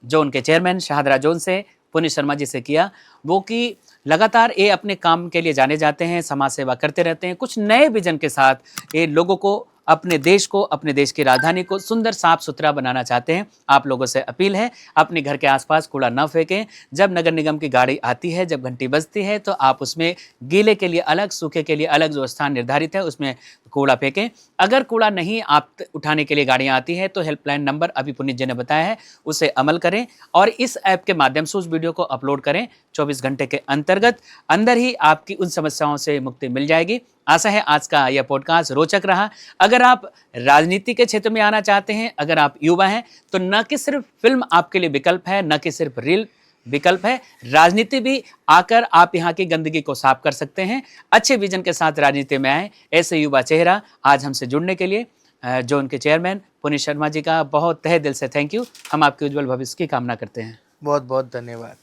जो उनके चेयरमैन शाहदरा जोन से पुनीत शर्मा जी से किया, वो कि लगातार ये अपने काम के लिए जाने जाते हैं, समाज सेवा करते रहते हैं, कुछ नए विजन के साथ ये लोगों को, अपने देश को, अपने देश की राजधानी को सुंदर साफ सुथरा बनाना चाहते हैं। आप लोगों से अपील है, अपने घर के आसपास कूड़ा न फेंकें। जब नगर निगम की गाड़ी आती है, जब घंटी बजती है, तो आप उसमें गीले के लिए अलग, सूखे के लिए अलग जो स्थान निर्धारित है उसमें कूड़ा फेंकें। अगर कूड़ा नहीं आप उठाने के लिए गाड़ियाँ आती हैं तो हेल्पलाइन नंबर अभी पुनीत जी ने बताया है, उसे अमल करें और इस ऐप के माध्यम से उस वीडियो को अपलोड करें। 24 घंटे के अंदर ही आपकी उन समस्याओं से मुक्ति मिल जाएगी। आशा है आज का यह पॉडकास्ट रोचक रहा। अगर आप राजनीति के क्षेत्र में आना चाहते हैं, अगर आप युवा हैं, तो न कि सिर्फ फिल्म आपके लिए विकल्प है, न कि सिर्फ रील विकल्प है, राजनीति भी आकर आप यहाँ की गंदगी को साफ कर सकते हैं। अच्छे विजन के साथ राजनीति में आए, ऐसे युवा चेहरा आज हमसे जुड़ने के लिए जो उनके चेयरमैन पुनीत शर्मा जी का बहुत तहे दिल से थैंक यू। हम आपके उज्जवल भविष्य की कामना करते हैं। बहुत बहुत धन्यवाद।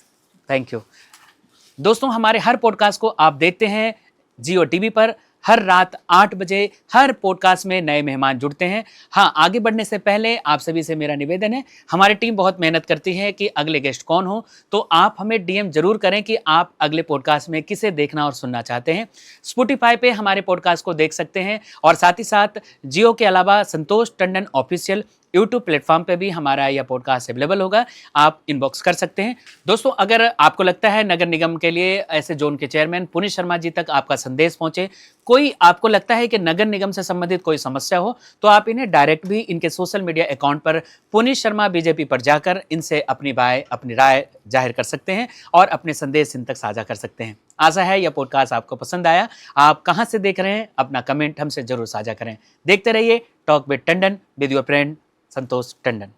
Thank you. दोस्तों, हमारे हर पॉडकास्ट को आप देखते हैं जियो टीवी पर हर रात 8 बजे। हर पॉडकास्ट में नए मेहमान जुड़ते हैं। हाँ, आगे बढ़ने से पहले आप सभी से मेरा निवेदन है, हमारी टीम बहुत मेहनत करती है कि अगले गेस्ट कौन हो, तो आप हमें डीएम जरूर करें कि आप अगले पॉडकास्ट में किसे देखना और सुनना चाहते हैं। स्पॉटिफाई पे हमारे पॉडकास्ट को देख सकते हैं और साथ ही साथ जियो के अलावा संतोष टंडन ऑफिशियल यूट्यूब प्लेटफॉर्म पे भी हमारा यह पॉडकास्ट अवेलेबल होगा, आप इनबॉक्स कर सकते हैं। दोस्तों, अगर आपको लगता है नगर निगम के लिए ऐसे जोन के चेयरमैन पुनीत शर्मा जी तक आपका संदेश पहुंचे, कोई आपको लगता है कि नगर निगम से संबंधित कोई समस्या हो, तो आप इन्हें डायरेक्ट भी इनके सोशल मीडिया अकाउंट पर पुनीत शर्मा बीजेपी पर जाकर इनसे अपनी राय जाहिर कर सकते हैं और अपने संदेश इन तक साझा कर सकते हैं। आशा है यह पॉडकास्ट आपको पसंद आया। आप कहां से देख रहे हैं, अपना कमेंट हमसे जरूर साझा करें। देखते रहिए talk with Tandon with your friend Santosh Tandon.